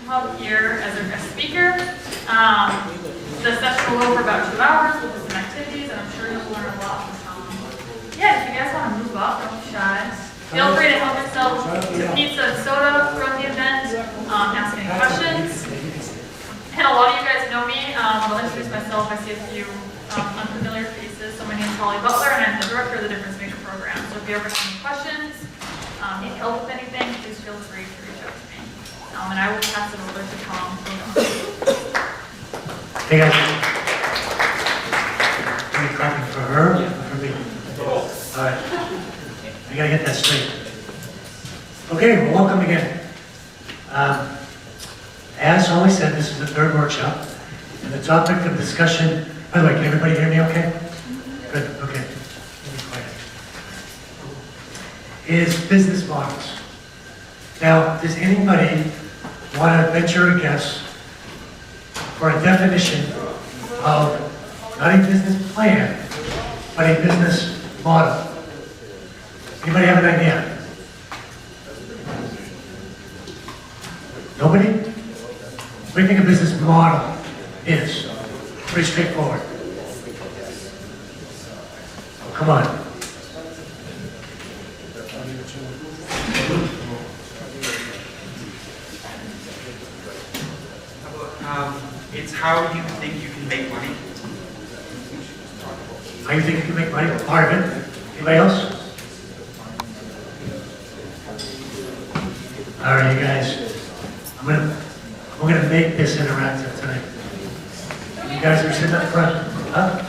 Hub here as a guest speaker. The session will go for about 2 hours. We'll do some activities, and I'm sure you'll learn a lot from Tom. Yeah, if you guys want to move up, don't be shy. Feel free to help yourself to pizza and soda throughout the event. Ask any questions. And a lot of you guys know me. I'll introduce myself. I see a few unfamiliar faces. So my name is Holly Butler, and I'm the director of the Difference Maker program. So if you ever have any questions, need help with anything, please feel free to reach out to me. And I will pass it over to Tom. Hey guys. Are you clapping for her or for me? All right. I gotta get that straight. Okay, well, welcome again. As Holly said, this is the third workshop, and the topic of discussion, by the way, can everybody hear me okay? Good, okay. Let me quiet. Is business models. Now, does anybody want to venture a guess for a definition of not a business plan, but a business model? Anybody have an idea? Nobody? What do you think a business model is? Pretty straightforward. Oh, come on. It's how you think you can make money. How you think you can make money? Part of it. Anybody else? All right, you guys. We're gonna make this interactive tonight. You guys are sitting up front. Huh?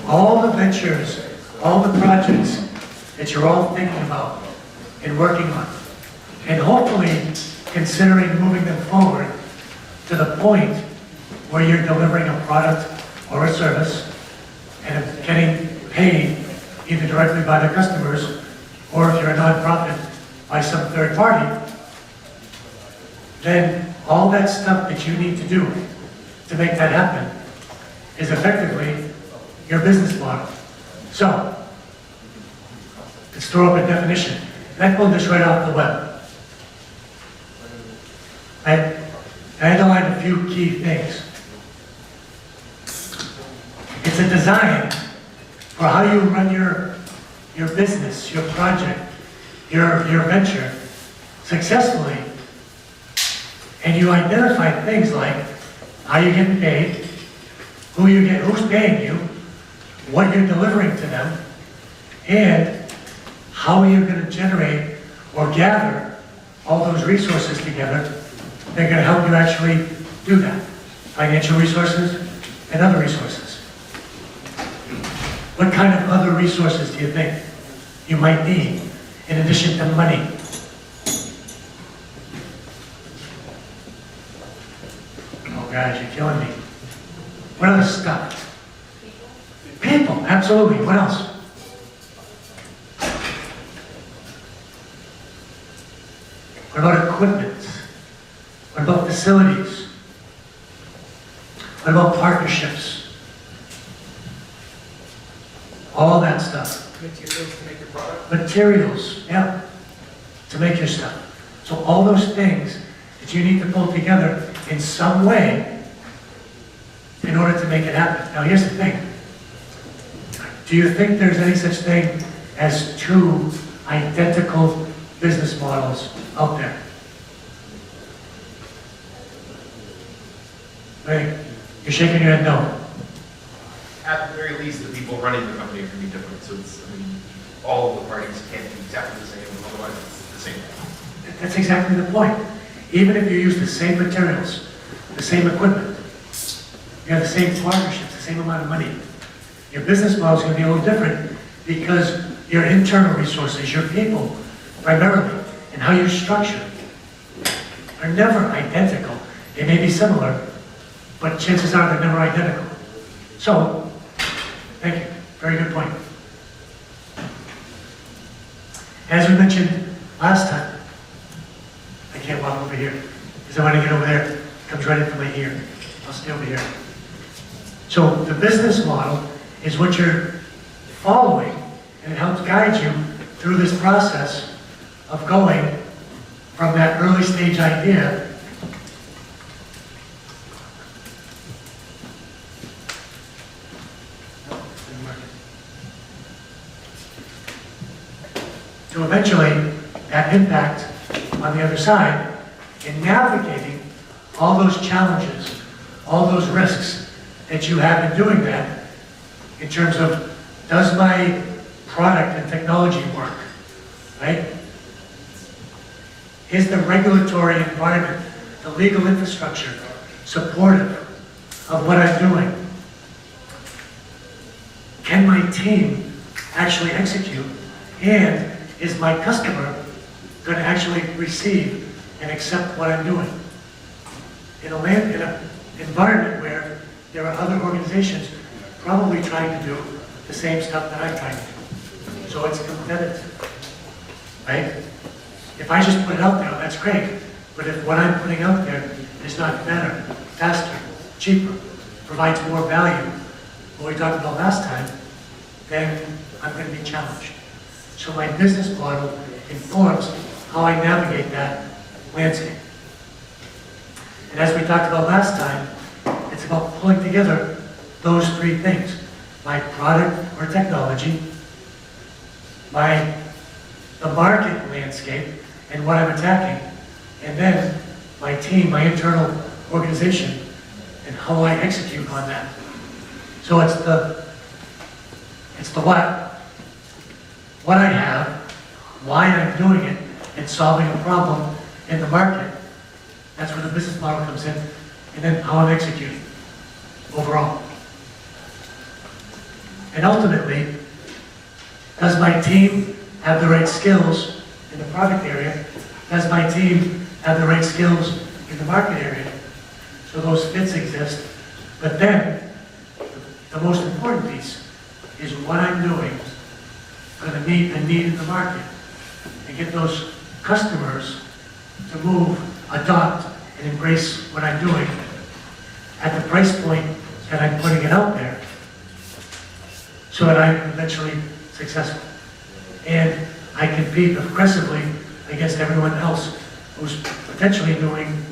All the ventures, all the projects that you're all thinking about and working on, and hopefully considering moving them forward to the point where you're delivering a product or a service and getting paid either directly by the customers or if you're a nonprofit by some third party, then all that stuff that you need to do to make that happen is effectively your business model. So, let's throw up a definition. And I pulled this right off the web. I underlined a few key things. It's a design for how you run your business, your project, your venture successfully. And you identify things like how you're getting paid, who's paying you, what you're delivering to them, and how you're going to generate or gather all those resources together that are going to help you actually do that. Financial resources and other resources. What kind of other resources do you think you might need in addition to money? Oh guys, you're killing me. What other stuff? People, absolutely. What else? What about equipment? What about facilities? What about partnerships? All that stuff. Materials to make your product. Materials, yeah, to make your stuff. So all those things that you need to pull together in some way in order to make it happen. Now here's the thing. Do you think there's any such thing as two identical business models out there? Hey, you're shaking your head no. At the very least, the people running the company are going to be different. So it's, all of the parties can't be exactly the same, otherwise it's the same. That's exactly the point. Even if you use the same materials, the same equipment, you have the same partnerships, the same amount of money, your business model is going to be a little different because your internal resources, your people, primarily, and how you structure are never identical. They may be similar, but chances are they're never identical. So, thank you. Very good point. As we mentioned last time, I can't walk over here because I want to get over there. It comes right into my ear. I'll stay over here. So the business model is what you're following, and it helps guide you through this process of going from that early stage idea to eventually that impact on the other side in navigating all those challenges, all those risks that you have in doing that in terms of, does my product and technology work, right? Is the regulatory environment, the legal infrastructure supportive of what I'm doing? Can my team actually execute? And is my customer going to actually receive and accept what I'm doing? In an environment where there are other organizations probably trying to do the same stuff that I'm trying to do. So it's competitive, right? If I just put it out there, that's great. But if what I'm putting out there is not better, faster, cheaper, provides more value, what we talked about last time, then I'm going to be challenged. So my business model informs how I navigate that landscape. And as we talked about last time, it's about pulling together those three things: my product or technology, the market landscape and what I'm attacking, and then my team, my internal organization, and how I execute on that. So it's the what I have, why I'm doing it, and solving a problem in the market. That's where the business model comes in, and then how I'm executing overall. And ultimately, does my team have the right skills in the product area? Does my team have the right skills in the market area? So those fits exist. But then, the most important piece is what I'm doing going to meet a need in the market and get those customers to move, adopt, and embrace what I'm doing at the price point that I'm putting it out there, so that I'm eventually successful. And I compete aggressively against everyone else who's potentially doing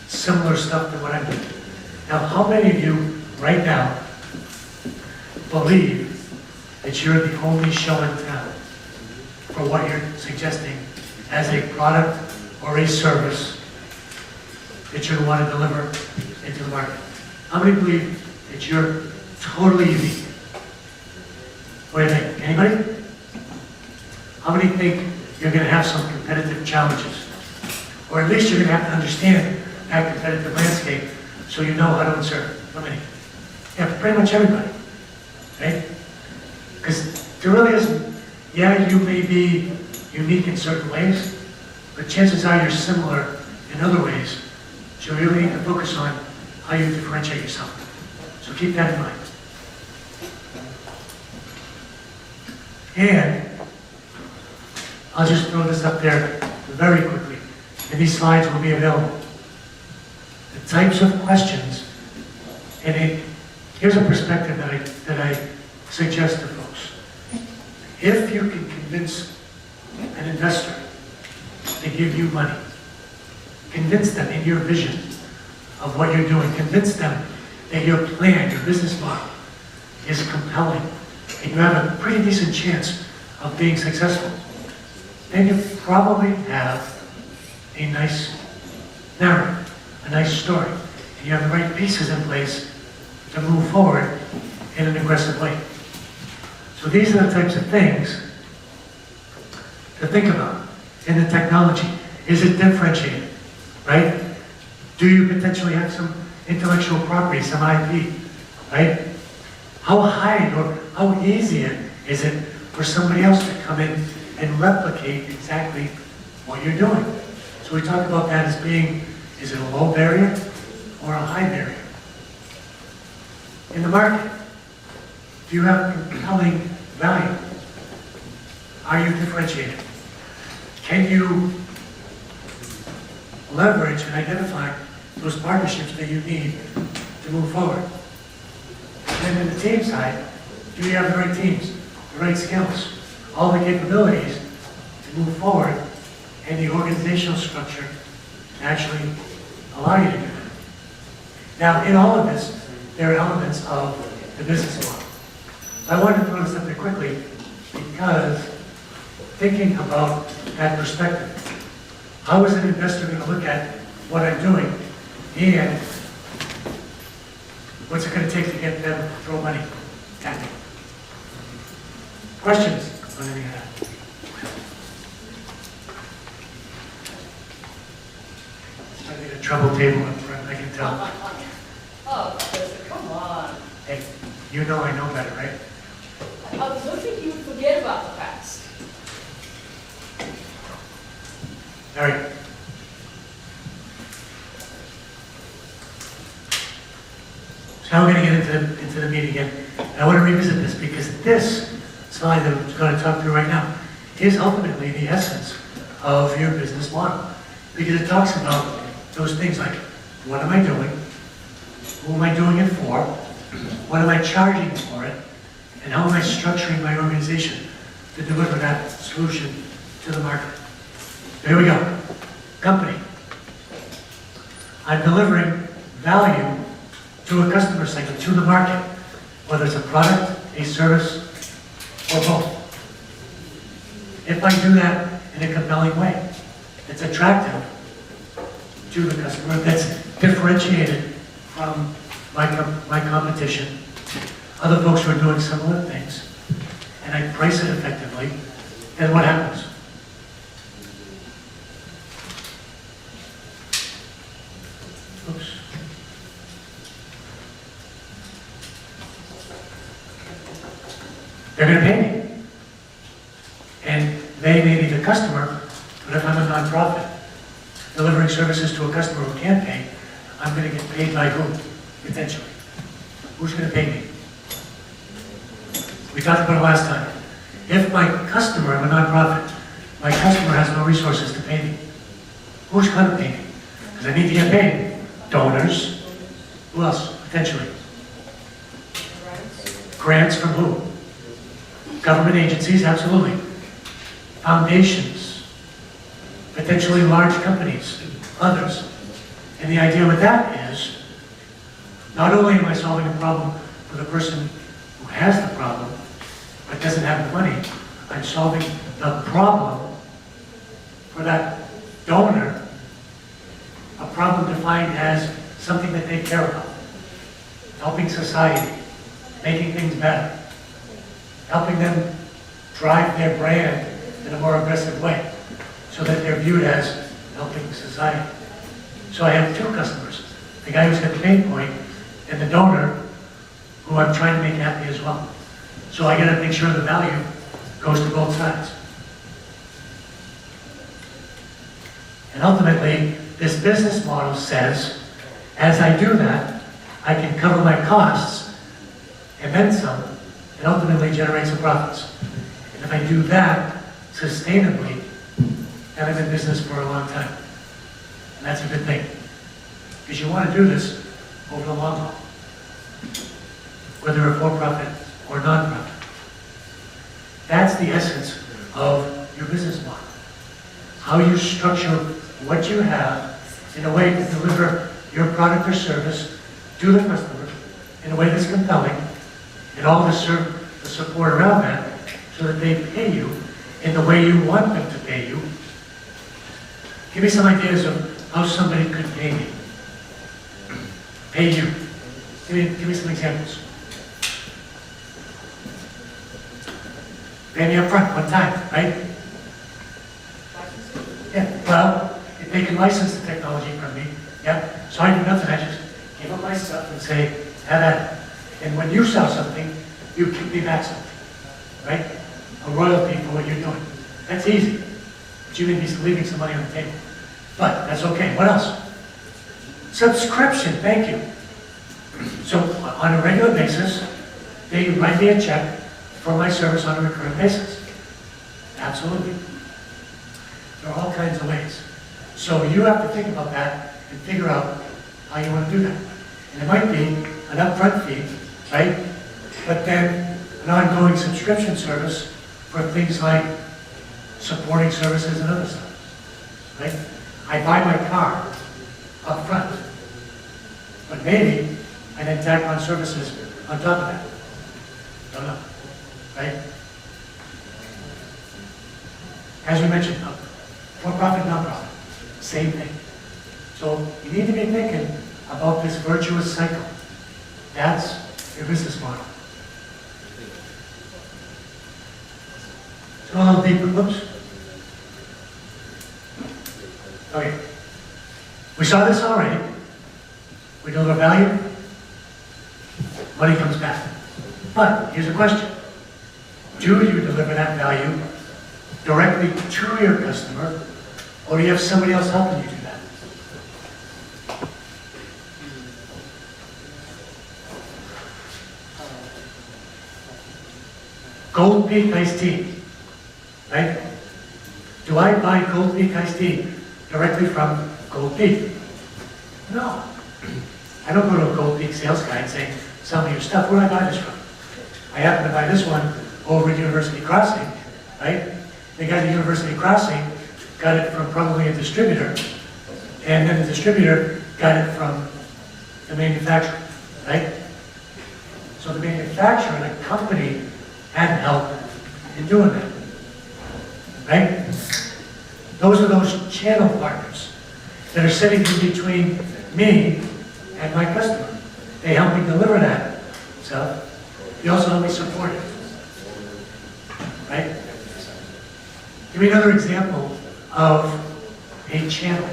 similar stuff to what I'm doing. Now, how many of you right now believe that you're the only show in town for what you're suggesting as a product or a service that you're going to want to deliver into the market? How many believe that you're totally unique? What do you think? Anybody? How many think you're going to have some competitive challenges? Or at least you're going to have to understand that competitive landscape so you know how to insert. How many? Yeah, pretty much everybody, right? Because there really isn't, yeah, you may be unique in certain ways, but chances are you're similar in other ways. So you really need to focus on how you differentiate yourself. So keep that in mind. And I'll just throw this up there very quickly, and these slides will be available. The types of questions, and here's a perspective that I suggest to folks. If you can convince an investor to give you money, convince them in your vision of what you're doing, convince them that your plan, your business model is compelling, and you have a pretty decent chance of being successful, then you probably have a nice narrative, a nice story, and you have the right pieces in place to move forward in an aggressive way. So these are the types of things to think about in the technology. Is it differentiated, right? Do you potentially have some intellectual property, some IP, right? How high or how easy is it for somebody else to come in and replicate exactly what you're doing? So we talk about that as being, is it a low barrier or a high barrier? In the market, do you have compelling value? Are you differentiated? Can you leverage and identify those partnerships that you need to move forward? And then in the team side, do you have the right teams, the right skills? all the capabilities to move forward and the organizational structure to actually allow you to do that. Now, in all of this, there are elements of the business model. So I wanted to throw this up there quickly because thinking about that perspective, how is an investor going to look at what I'm doing and what's it going to take to get them to throw money at me? Questions on any of that? I need a trouble table in front, I can tell. Oh, Chris, come on. Hey, you know I know better, right? I was hoping you would forget about the past. All right. So now we're going to get into the meeting again. And I want to revisit this because this slide that I'm going to talk through right now is ultimately the essence of your business model. Because it talks about those things like, what am I doing? Who am I doing it for? What am I charging for it? And how am I structuring my organization to deliver that solution to the market? Here we go. Company. I'm delivering value to a customer segment, to the market, whether it's a product, a service, or both. If I do that in a compelling way, it's attractive to the customer, that's differentiated from my competition, other folks who are doing similar things, and I price it effectively, then what happens? Oops. They're going to pay me. And they may be the customer, but if I'm a nonprofit, delivering services to a customer who can't pay, I'm going to get paid by who, potentially? Who's going to pay me? We talked about it last time. If my customer, I'm a nonprofit, my customer has no resources to pay me, who's going to pay me? Because I need to get paid. Donors. Who else, potentially? Grants from who? Government agencies, absolutely. Foundations. Potentially large companies, others. And the idea with that is, not only am I solving a problem for the person who has the problem, but doesn't have the money, I'm solving the problem for that donor, a problem defined as something that they care about, helping society, making things better, helping them drive their brand in a more aggressive way, so that they're viewed as helping society. So I have two customers, the guy who's got the pain point and the donor who I'm trying to make happy as well. So I gotta make sure the value goes to both sides. And ultimately, this business model says, as I do that, I can cover my costs and then some, and ultimately generate some profits. And if I do that sustainably, then I'm in business for a long time. And that's a good thing. Because you want to do this over the long haul, whether you're for-profit or non-profit. That's the essence of your business model. How you structure what you have in a way to deliver your product or service to the customer in a way that's compelling, and all the support around that so that they pay you in the way you want them to pay you. Give me some ideas of how somebody could pay me. Pay you. Give me some examples. Pay me up front, one time, right? Yeah, well, if they can license the technology from me, yeah, so I do nothing, I just give them my stuff and say, have at it. And when you sell something, you give me back something, right? A royalty for what you're doing. That's easy, but you may be leaving some money on the table. But that's okay, what else? Subscription, thank you. So on a regular basis, they write me a check for my service on a recurring basis. Absolutely. There are all kinds of ways. So you have to think about that and figure out how you want to do that. And it might be an upfront fee, right? But then an ongoing subscription service for things like supporting services and other stuff, right? I buy my car up front, but maybe I then tack on services on top of that. Don't know, right? As we mentioned, for-profit, non-profit, same thing. So you need to be thinking about this virtuous cycle. That's your business model. So I'll deep, whoops. Okay. We saw this already. We deliver value, money comes back. But here's a question. Do you deliver that value directly to your customer, or do you have somebody else helping you do that? Gold Peak iced tea, right? Do I buy Gold Peak iced tea directly from Gold Peak? No. I don't go to a Gold Peak sales guy and say, sell me your stuff. Where do I buy this from? I happen to buy this one over at University Crossing, right? The guy at University Crossing got it from probably a distributor, and then the distributor got it from the manufacturer, right? So the manufacturer and the company had help in doing that, right? Those are those channel partners that are sitting in between me and my customer. They help me deliver that stuff. They also help me support it, right? Give me another example of a channel.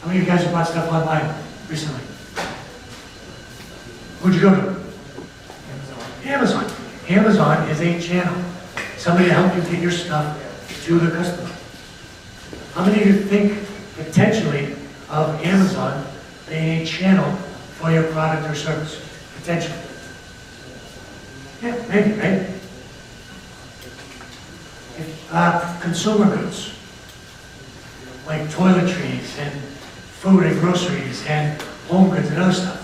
How many of you guys have bought stuff online recently? Who'd you go to? Amazon. Amazon is a channel. Somebody to help you get your stuff to the customer. How many of you think potentially of Amazon being a channel for your product or service? Potentially. Yeah, maybe, right? Consumer goods, like toiletries and food and groceries and home goods and other stuff.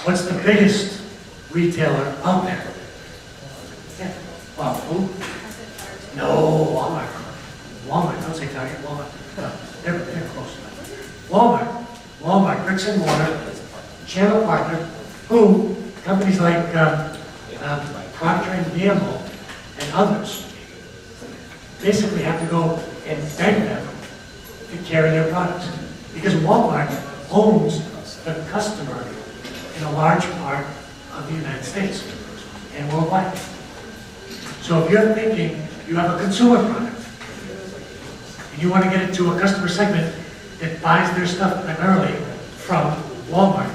What's the biggest retailer out there? Yeah. Wow, who? No, Walmart. Walmart, don't say Target, Walmart. No, they're close. Walmart. Walmart, bricks and mortar, channel partner, who companies like Procter & Gamble and others basically have to go and beg them to carry their products. Because Walmart owns the customer in a large part of the United States and worldwide. So if you're thinking you have a consumer product and you want to get it to a customer segment that buys their stuff primarily from Walmart,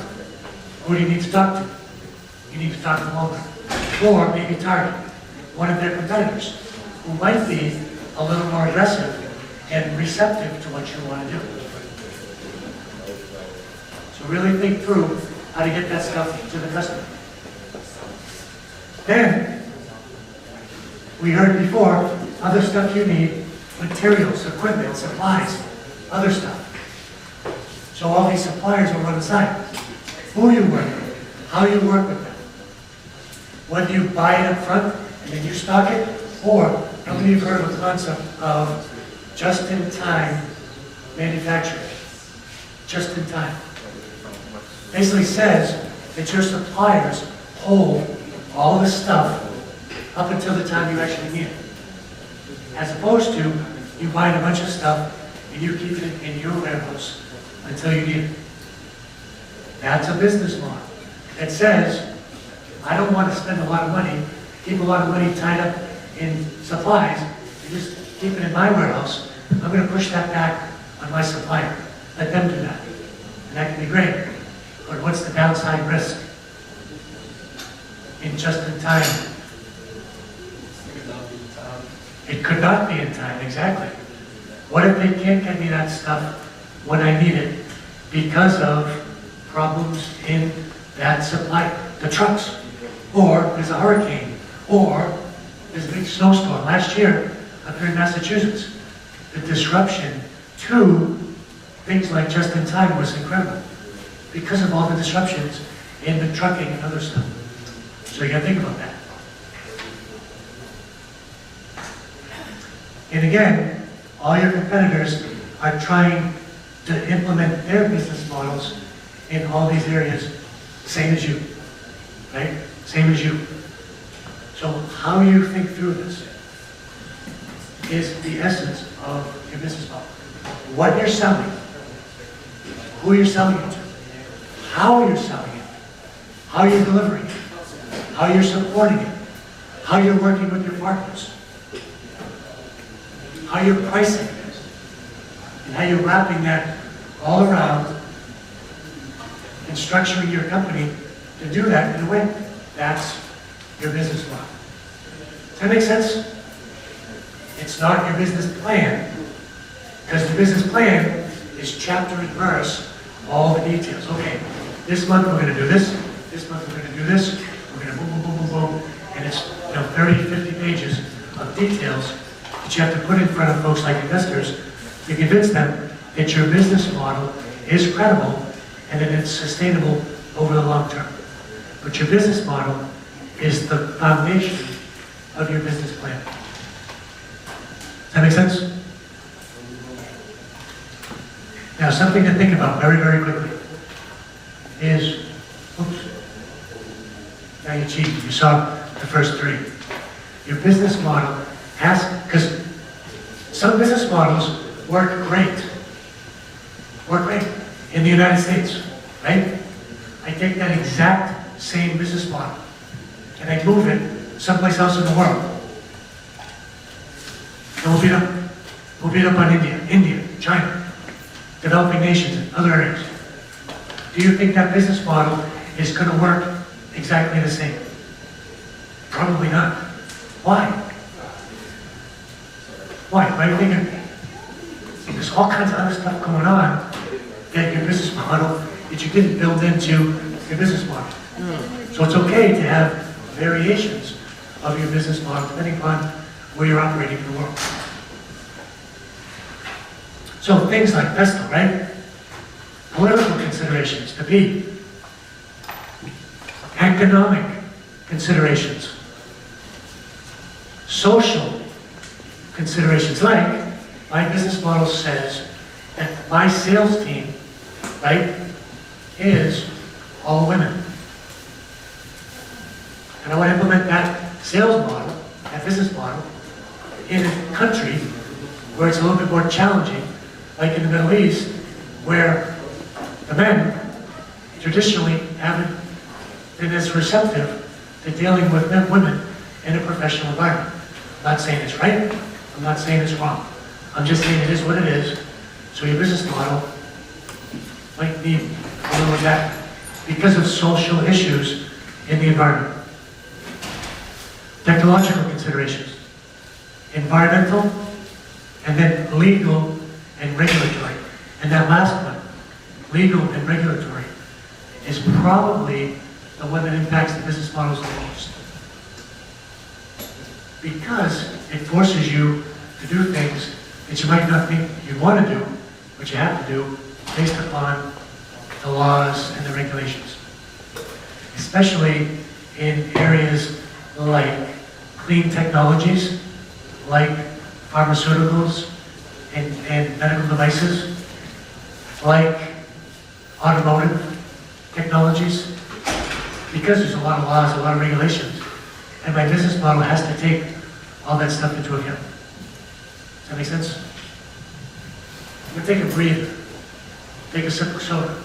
who do you need to talk to? You need to talk to Walmart. Or maybe Target, one of their competitors, who might be a little more aggressive and receptive to what you want to do. So really think through how to get that stuff to the customer. Then, we heard before, other stuff you need, materials, equipment, supplies, other stuff. So all these suppliers will run aside. Who you work with, how you work with them. Whether you buy it up front and then you stock it, or how many of you have heard of the concept of just-in-time manufacturing? Just in time. Basically says that your suppliers hold all the stuff up until the time you actually need it. As opposed to you buying a bunch of stuff and you keep it in your warehouse until you need it. That's a business model. It says, I don't want to spend a lot of money, keep a lot of money tied up in supplies, and just keep it in my warehouse. I'm going to push that back on my supplier. Let them do that. And that can be great. But what's the downside risk in just in time? It could not be in time, exactly. What if they can't get me that stuff when I need it because of problems in that supply? The trucks, or there's a hurricane, or there's a big snowstorm. Last year, up here in Massachusetts, the disruption to things like just in time was incredible because of all the disruptions in the trucking and other stuff. So you gotta think about that. And again, all your competitors are trying to implement their business models in all these areas, same as you, right? Same as you. So how you think through this is the essence of your business model. What you're selling, who you're selling it to, how you're selling it, how you're delivering it, how you're supporting it, how you're working with your partners, how you're pricing it, and how you're wrapping that all around and structuring your company to do that in a way. That's your business model. Does that make sense? It's not your business plan, because the business plan is chapter and verse, all the details. Okay, this month we're going to do this month we're going to do this, we're going to boom, boom, boom, boom, boom, and it's 30, 50 pages of details that you have to put in front of folks like investors to convince them that your business model is credible and that it's sustainable over the long term. But your business model is the foundation of your business plan. Does that make sense? Now, something to think about very, very quickly is, oops, now you cheated. You saw the first three. Your business model has, because some business models work great in the United States, right? I take that exact same business model and I move it someplace else in the world. And we'll beat up on India, China, developing nations, and other areas. Do you think that business model is going to work exactly the same? Probably not. Why? Why? Why do you think there's all kinds of other stuff going on that your business model that you didn't build into your business model? So it's okay to have variations of your business model depending upon where you're operating in the world. So things like PESTEL, right? Political considerations, the P. Economic considerations. Social considerations, like my business model says that my sales team, right, is all women. And I want to implement that sales model, that business model, in a country where it's a little bit more challenging, like in the Middle East, where the men traditionally haven't been as receptive to dealing with women in a professional environment. I'm not saying it's right, I'm not saying it's wrong. I'm just saying it is what it is, so your business model might need a little of that because of social issues in the environment. Technological considerations, environmental, and then legal and regulatory. And that last one, legal and regulatory, is probably the one that impacts the business models the most. Because it forces you to do things that you might not think you want to do, but you have to do based upon the laws and the regulations. Especially in areas like clean technologies, like pharmaceuticals and medical devices, like automotive technologies, because there's a lot of laws, a lot of regulations, and my business model has to take all that stuff into account. Does that make sense? I'm going to take a breather. Take a sip of soda.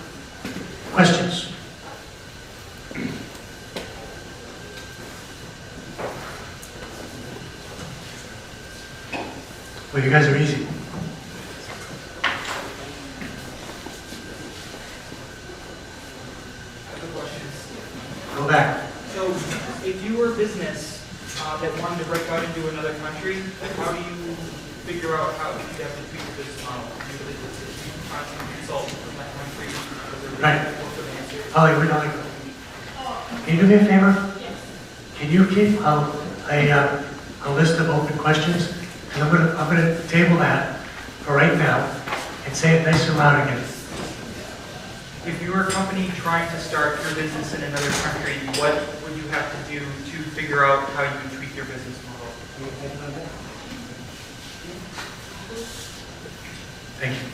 Questions? Well, you guys are easy. Go back. So, if you were a business that wanted to break out into another country, how do you figure out how you have to tweak your business model? Do you constantly consult from that country? Right. Holly, we're not. Can you do me a favor? Yes. Can you keep a list of open questions? And I'm gonna table that for right now and say it nice and loud again. If you were a company trying to start your business in another country, what would you have to do to figure out how you would tweak your business model? Thank you.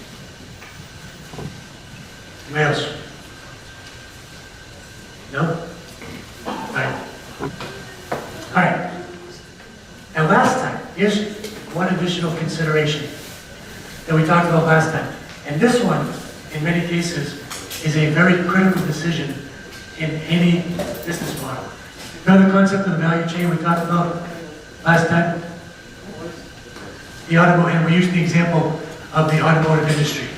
Anybody else? No? All right. All right. And last time, here's one additional consideration that we talked about last time. And this one, in many cases, is a very critical decision in any business model. Remember the concept of the value chain we talked about last time? The automotive, and we used the example of the automotive industry.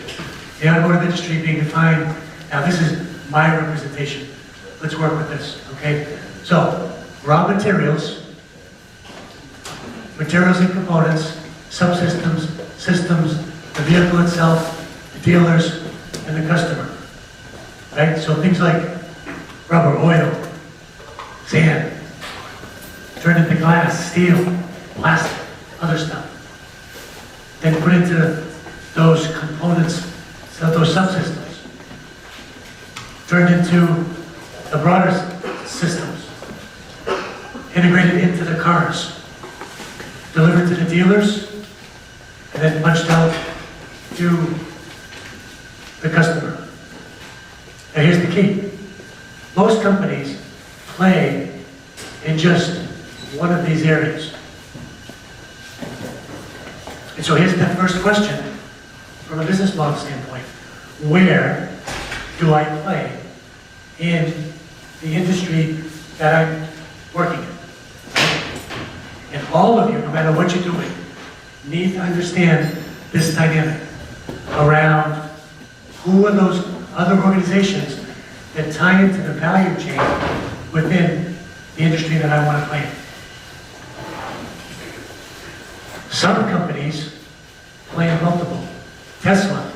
The automotive industry being defined, now this is my representation. Let's work with this, okay? So, raw materials, materials and components, subsystems, systems, the vehicle itself, the dealers, and the customer. Right? So things like rubber, oil, sand, turned into glass, steel, plastic, other stuff. Then put into those components, so those subsystems. Turned into the broader systems. Integrated into the cars. Delivered to the dealers, and then punched out to the customer. Now here's the key. Most companies play in just one of these areas. And so here's the first question from a business model standpoint. Where do I play in the industry that I'm working in? And all of you, no matter what you're doing, need to understand this dynamic around who are those other organizations that tie into the value chain within the industry that I want to play in. Some companies play in multiple. Tesla.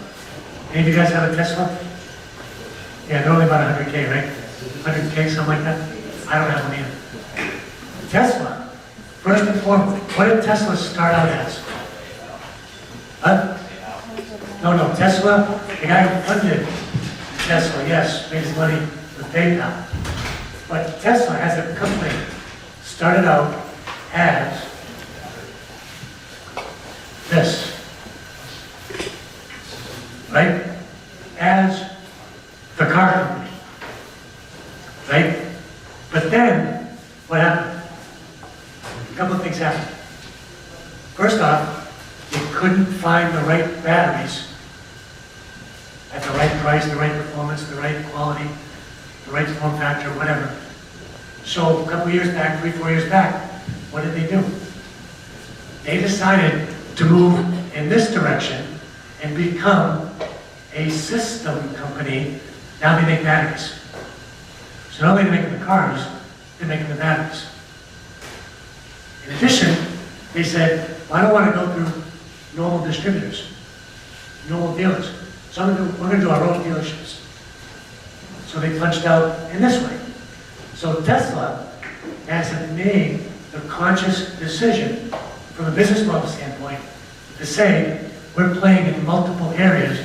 Any of you guys have a Tesla? Yeah, they're only about 100K, right? 100K, something like that? I don't have one either. Tesla, first and foremost, what did Tesla start out as? Huh? No, Tesla, the guy who funded Tesla, yes, made his money with PayPal. But Tesla, as a company, started out as this, right? As the car company, right? But then, what happened? A couple of things happened. First off, they couldn't find the right batteries at the right price, the right performance, the right quality, the right form factor, whatever. So a couple years back, 3-4 years back, what did they do? They decided to move in this direction and become a system company. Now they make batteries. So not only are they making the cars, they're making the batteries. In addition, they said, well, I don't want to go through normal distributors, normal dealers. So we're going to do our own dealerships. So they punched out in this way. So Tesla has made the conscious decision from a business model standpoint to say we're playing in multiple areas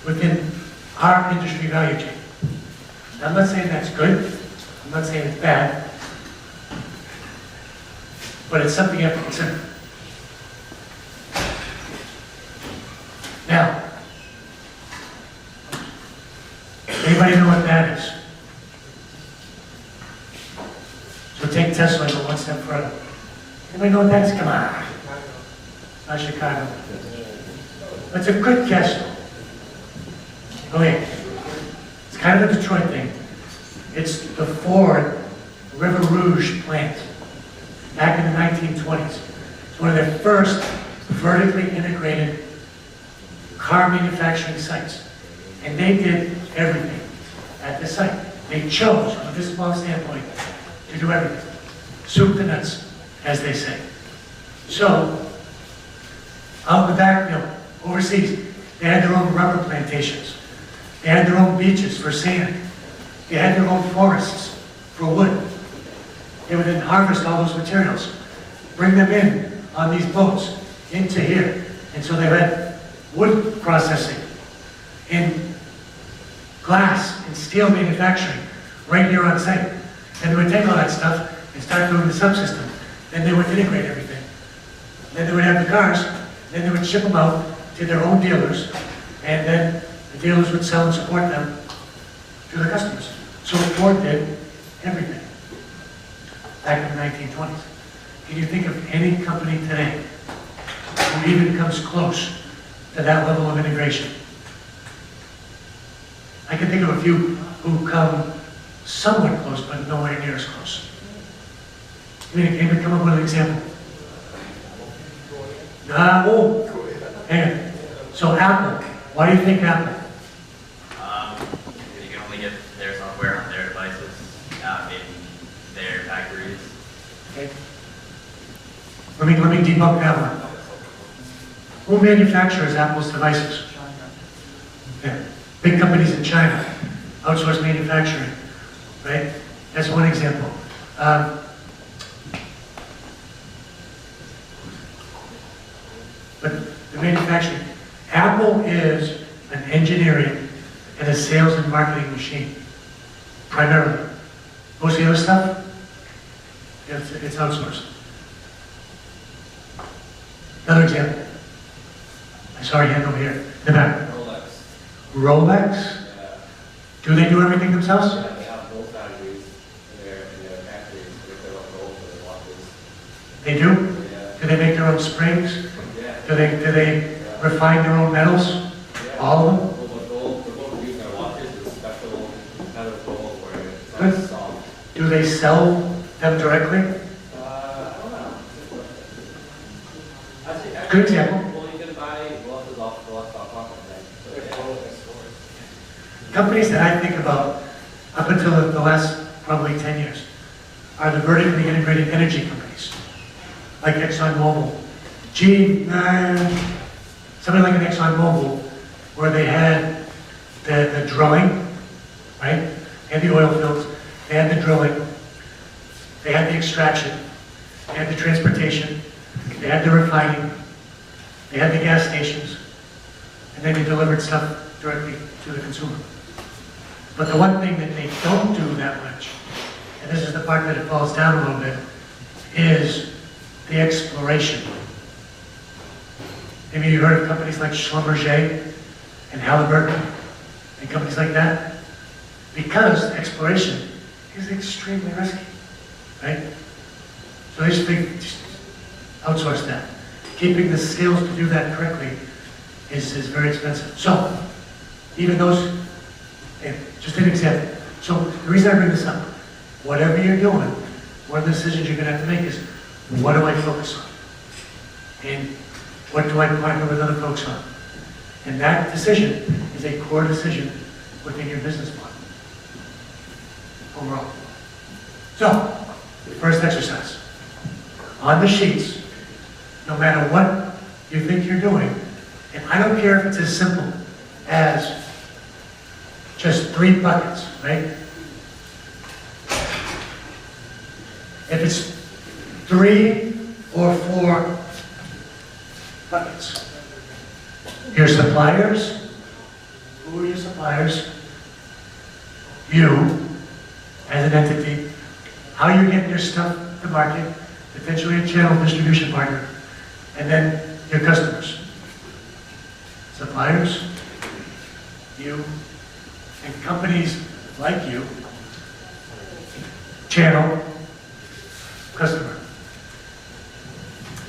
within our industry value chain. Now, I'm not saying that's good. I'm not saying it's bad. But it's something you have to consider. Now, anybody know what that is? So take Tesla and go one step further. Anybody know what that is? Come on. Not Chicago. That's a good guess. Okay. It's kind of a Detroit thing. It's the Ford River Rouge plant back in the 1920s. It's one of their first vertically integrated car manufacturing sites. And they did everything at the site. They chose, from a business model standpoint, to do everything. Soup to nuts, as they say. So, out in the back, overseas, they had their own rubber plantations. They had their own beaches for sand. They had their own forests for wood. They would then harvest all those materials, bring them in on these boats into here. And so they had wood processing and glass and steel manufacturing right here on site. And they would take all that stuff and start doing the subsystem. Then they would integrate everything. Then they would have the cars. then they would ship them out to their own dealers, and then the dealers would sell and support them to the customers. So Ford did everything back in the 1920s. Can you think of any company today who even comes close to that level of integration? I can think of a few who come somewhat close, but nowhere near as close. Can you come up with an example? And so Apple, why do you think Apple? You can only get their software on their devices, in their factories. Okay. Let me debunk that one. Who manufactures Apple's devices? Yeah. Big companies in China, outsource manufacturing, right? That's one example. But the manufacturing, Apple is an engineering and a sales and marketing machine, primarily. Most of the other stuff, it's outsourced. Another example. I saw your hand over here, in the back. Rolex? Yeah, Do they do everything themselves? they have gold foundries in their factories, they fill up gold for their watches. They do? Yeah, Do they make their own springs? yeah. Do they refine their own metals? Yeah. All of them? Well, the gold we use in our watches is special kind of gold where it's Good. not soft. Do they sell them directly? I don't know. Actually, Good example. well, you can buy watches off the Lost.com, right? So, yeah. Companies that I think about up until the last probably 10 years are the vertically integrated energy companies, like ExxonMobil. Something like an ExxonMobil, where they had the drilling, right? And the oil fields, they had the drilling, they had the extraction, they had the transportation, they had the refining, they had the gas stations, and then they delivered stuff directly to the consumer. But the one thing that they don't do that much, and this is the part that it falls down a little bit, is the exploration. Maybe you heard of companies like Schlumberger and Halliburton and companies like that? Because exploration is extremely risky, right? So they just outsource that. Keeping the skills to do that correctly is very expensive. So, even those, and just an example. So the reason I bring this up, whatever you're doing, one of the decisions you're going to have to make is, what do I focus on? And what do I partner with other folks on? And that decision is a core decision within your business model overall. So, first exercise. On the sheets, no matter what you think you're doing, and I don't care if it's as simple as just 3 buckets, right? If it's 3 or 4 buckets. Your suppliers, who are your suppliers? You, as an entity, how you're getting your stuff to market, potentially a channel distribution partner, and then your customers. Suppliers, you, and companies like you, channel, customer.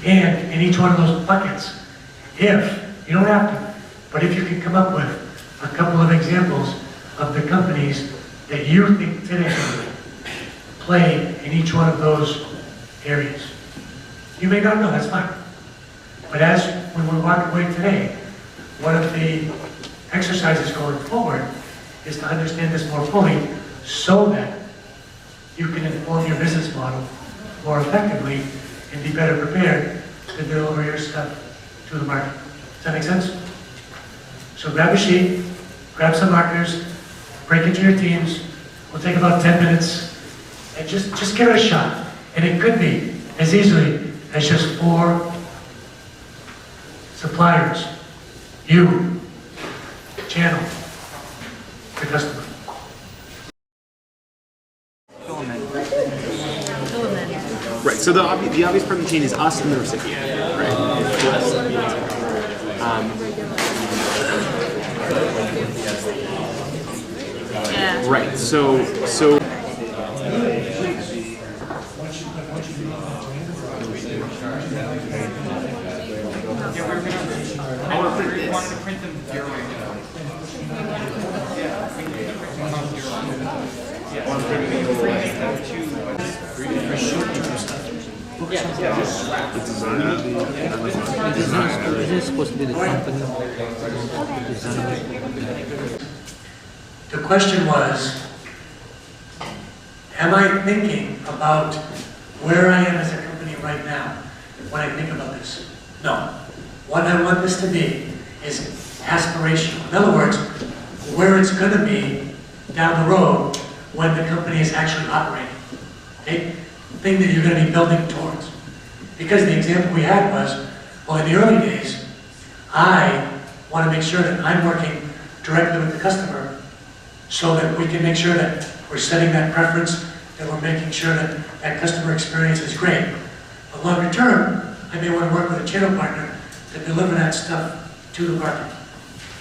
And in each one of those buckets, if, you don't have to, but if you can come up with a couple of examples of the companies that you think today play in each one of those areas. You may not know, that's fine. But when we walk away today, one of the exercises going forward is to understand this more fully so that you can inform your business model more effectively and be better prepared to deliver your stuff to the market. Does that make sense? So grab a sheet, grab some markers, break into your teams. We'll take about 10 minutes and just give it a shot. And it could be as easily as just 4 suppliers, you, channel, the customer. Right, so the obvious part of the chain is us and the recipient, right? Yeah. Right. So Yeah, I wanted to print them your way. Yeah, we can print them out your way. Yeah, make them Is this supposed to be the company? The question was, am I thinking about where I am as a company right now when I think about this? No. What I want this to be is aspirational. In other words, where it's going to be down the road when the company is actually operating. Okay? Thing that you're going to be building towards. Because the example we had was, well, in the early days, I want to make sure that I'm working directly with the customer so that we can make sure that we're setting that preference, that we're making sure that that customer experience is great. But longer term, I may want to work with a channel partner to deliver that stuff to the market.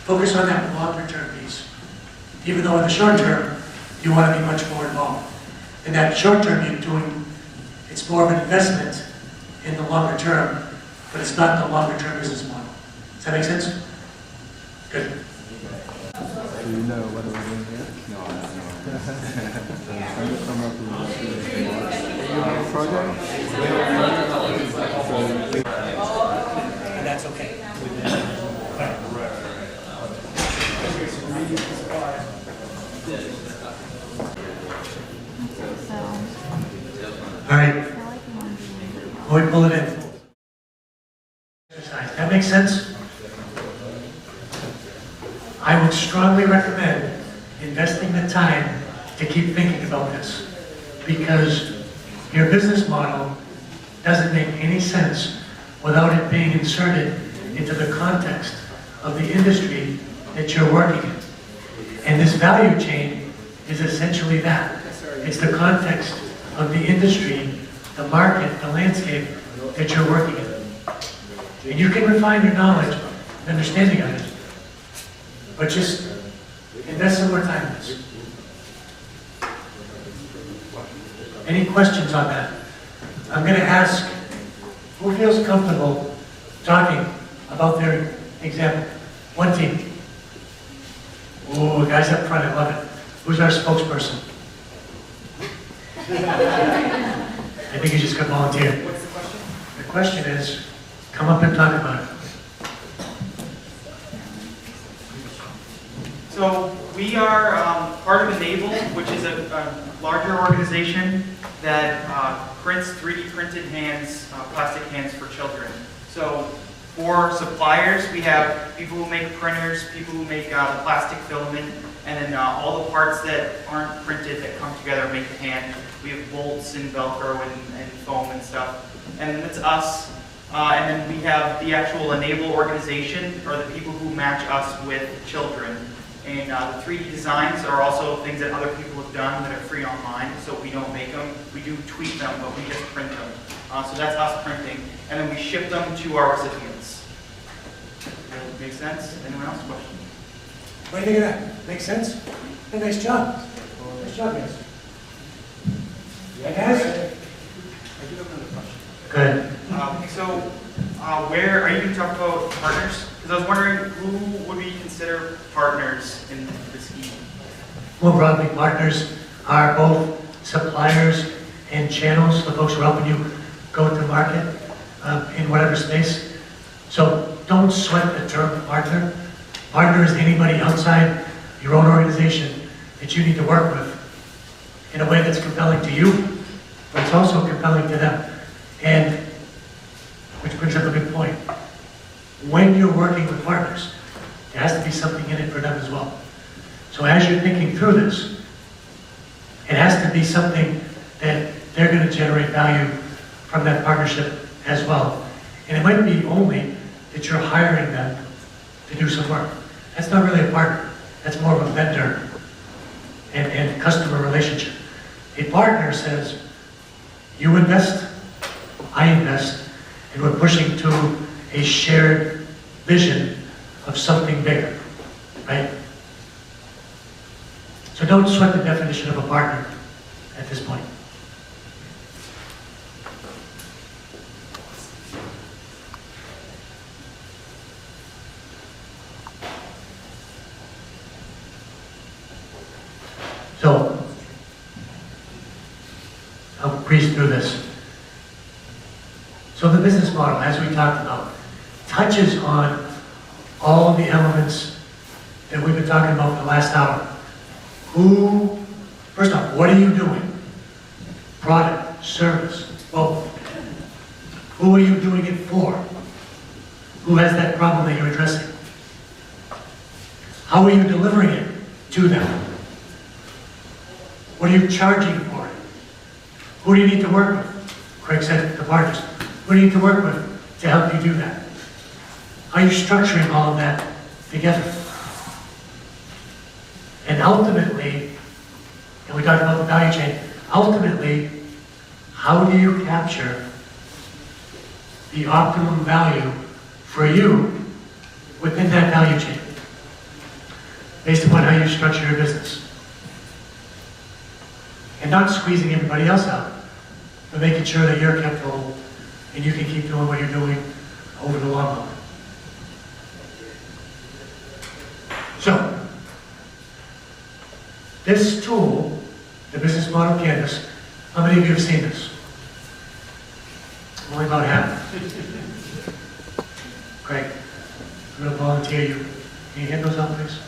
Focus on that longer term piece. Even though in the short term, you want to be much more involved. In that short term, you're doing, it's more of an investment in the longer term, but it's not the longer term business model. Does that make sense? Good. Do you know what we're doing here? No, I don't know. Can you come up with a project? That's okay. All right. Go and pull it in. Exercise. That makes sense? I would strongly recommend investing the time to keep thinking about this, because your business model doesn't make any sense without it being inserted into the context of the industry that you're working in. And this value chain is essentially that. It's the context of the industry, the market, the landscape that you're working in. And you can refine your knowledge and understanding of it, but just invest some more time in this. Any questions on that? I'm going to ask who feels comfortable talking about their example. One team. Ooh, guys up front, I love it. Who's our spokesperson? I think you just got volunteered. What's the question? The question is, come up and talk about it. So we are part of Enable, which is a larger organization that prints 3D printed hands, plastic hands for children. So for suppliers, we have people who make printers, people who make the plastic filament, and then all the parts that aren't printed that come together and make the hand. We have bolts and Velcro and foam and stuff. And that's us. And then we have the actual Enable organization, or the people who match us with children. And the 3D designs are also things that other people have done that are free online, so we don't make them. We do tweak them, but we just print them. So that's us printing. And then we ship them to our recipients. That make sense? Anyone else? Question? What do you think of that? Make sense? Hey, nice job. Nice job, guys. Guys? I do have another question. Good. So, where are you going to talk about partners? Because I was wondering who would we consider partners in the scheme? More broadly, partners are both suppliers and channels, the folks who are helping you go to market in whatever space. So don't sweat the term partner. Partner is anybody outside your own organization that you need to work with in a way that's compelling to you, but it's also compelling to them. And which brings up a good point. When you're working with partners, there has to be something in it for them as well. So as you're thinking through this, it has to be something that they're going to generate value from that partnership as well. And it might be only that you're hiring them to do some work. That's not really a partner. That's more of a vendor and customer relationship. A partner says, you invest, I invest, and we're pushing to a shared vision of something bigger, right? So don't sweat the definition of a partner at this point. So, I'll breeze through this. So the business model, as we talked about, touches on all of the elements that we've been talking about for the last hour. First off, what are you doing? Product, service, both. Who are you doing it for? Who has that problem that you're addressing? How are you delivering it to them? What are you charging for it? Who do you need to work with? Craig said the partners. Who do you need to work with to help you do that? How are you structuring all of that together? And ultimately, and we talked about the value chain, ultimately, how do you capture the optimum value for you within that value chain, based upon how you structure your business? And not squeezing everybody else out, but making sure that you're kept whole and you can keep doing what you're doing over the long haul. So, this tool, the Business Model Canvas, how many of you have seen this? Only about half. Great. I'm going to volunteer you. Can you hand those out, please?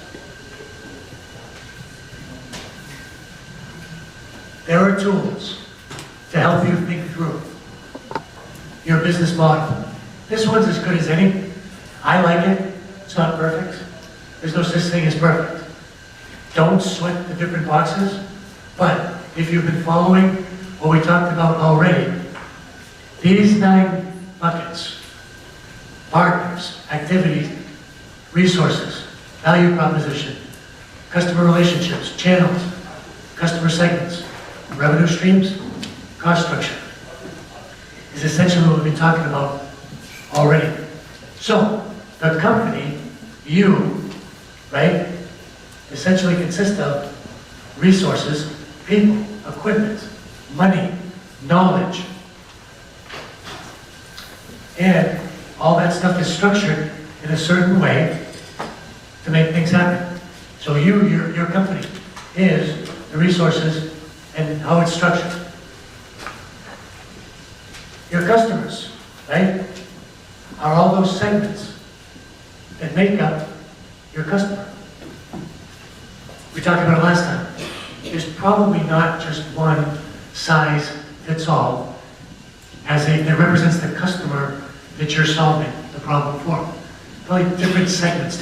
There are tools to help you think through your business model. This one's as good as any. I like it. It's not perfect. There's no such thing as perfect. Don't sweat the different boxes, but if you've been following what we talked about already, these 9 buckets, partners, activities, resources, value proposition, customer relationships, channels, customer segments, revenue streams, cost structure, is essentially what we've been talking about already. So, the company, you, right, essentially consists of resources, people, equipment, money, knowledge. And all that stuff is structured in a certain way to make things happen. So your company is the resources and how it's structured. Your customers, right, are all those segments that make up your customer. We talked about it last time. There's probably not just one size fits all that represents the customer that you're solving the problem for. Probably different segments,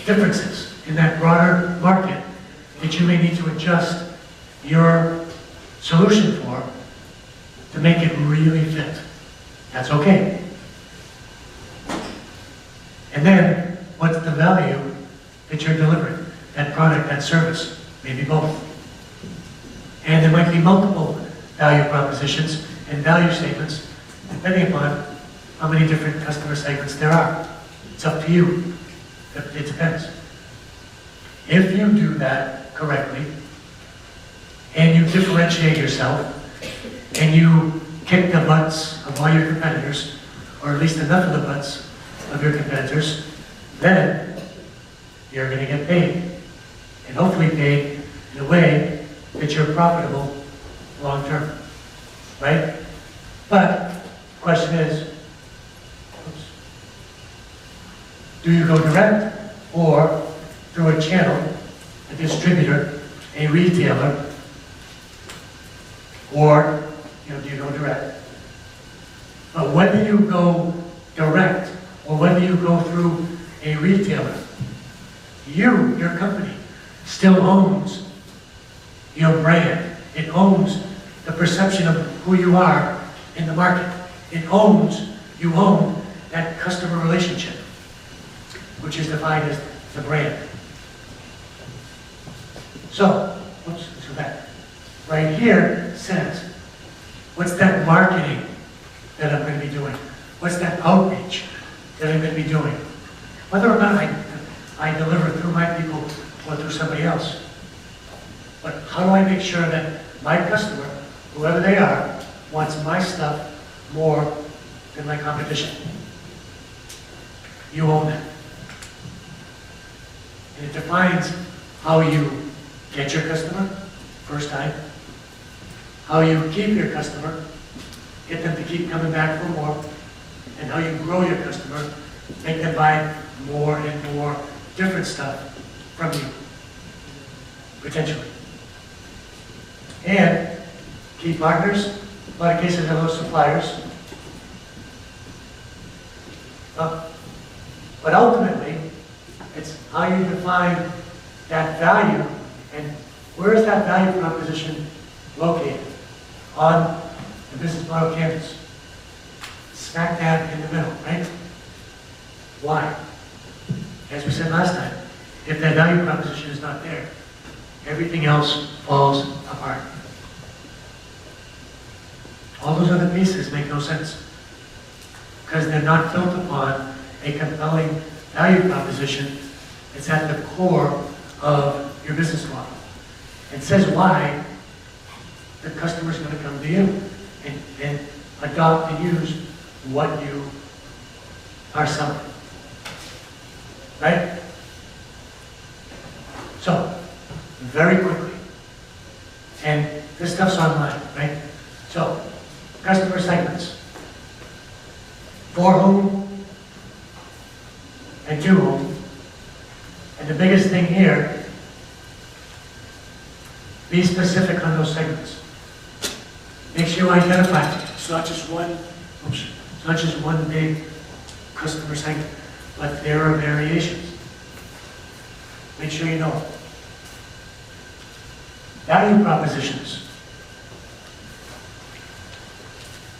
differences in that broader market that you may need to adjust your solution for to make it really fit. That's okay. And then, what's the value that you're delivering? That product, that service, maybe both. And there might be multiple value propositions and value statements, depending upon how many different customer segments there are. It's up to you. It depends. If you do that correctly, and you differentiate yourself, and you kick the butts of all your competitors, or at least enough of the butts of your competitors, then you're going to get paid. And hopefully paid in a way that you're profitable long term. Right? But the question is, do you go direct or through a channel, a distributor, a retailer, or do you go direct? But whether you go direct or whether you go through a retailer, your company, still owns your brand. It owns the perception of who you are in the market. You own that customer relationship, which is defined as the brand. So, let's go back. Right here says, what's that marketing that I'm going to be doing? What's that outreach? that I'm going to be doing. Whether or not I deliver through my people or through somebody else. But how do I make sure that my customer, whoever they are, wants my stuff more than my competition? You own that. And it defines how you get your customer, first time, how you keep your customer, get them to keep coming back for more, and how you grow your customer, make them buy more and more different stuff from you, potentially. And key partners, a lot of cases are those suppliers. But ultimately, it's how you define that value and where is that value proposition located on the business model canvas. Smack dab in the middle, right? Why? As we said last time, if that value proposition is not there, everything else falls apart. All those other pieces make no sense because they're not built upon a compelling value proposition that's at the core of your business model. It says why the customer's going to come to you and adopt and use what you are selling. Right? So, very quickly, and this stuff's online, right? So, customer segments. For whom and to whom. And the biggest thing here, be specific on those segments. Make sure you identify it. It's not just one, it's not just one big customer segment, but there are variations. Make sure you know it. Value propositions.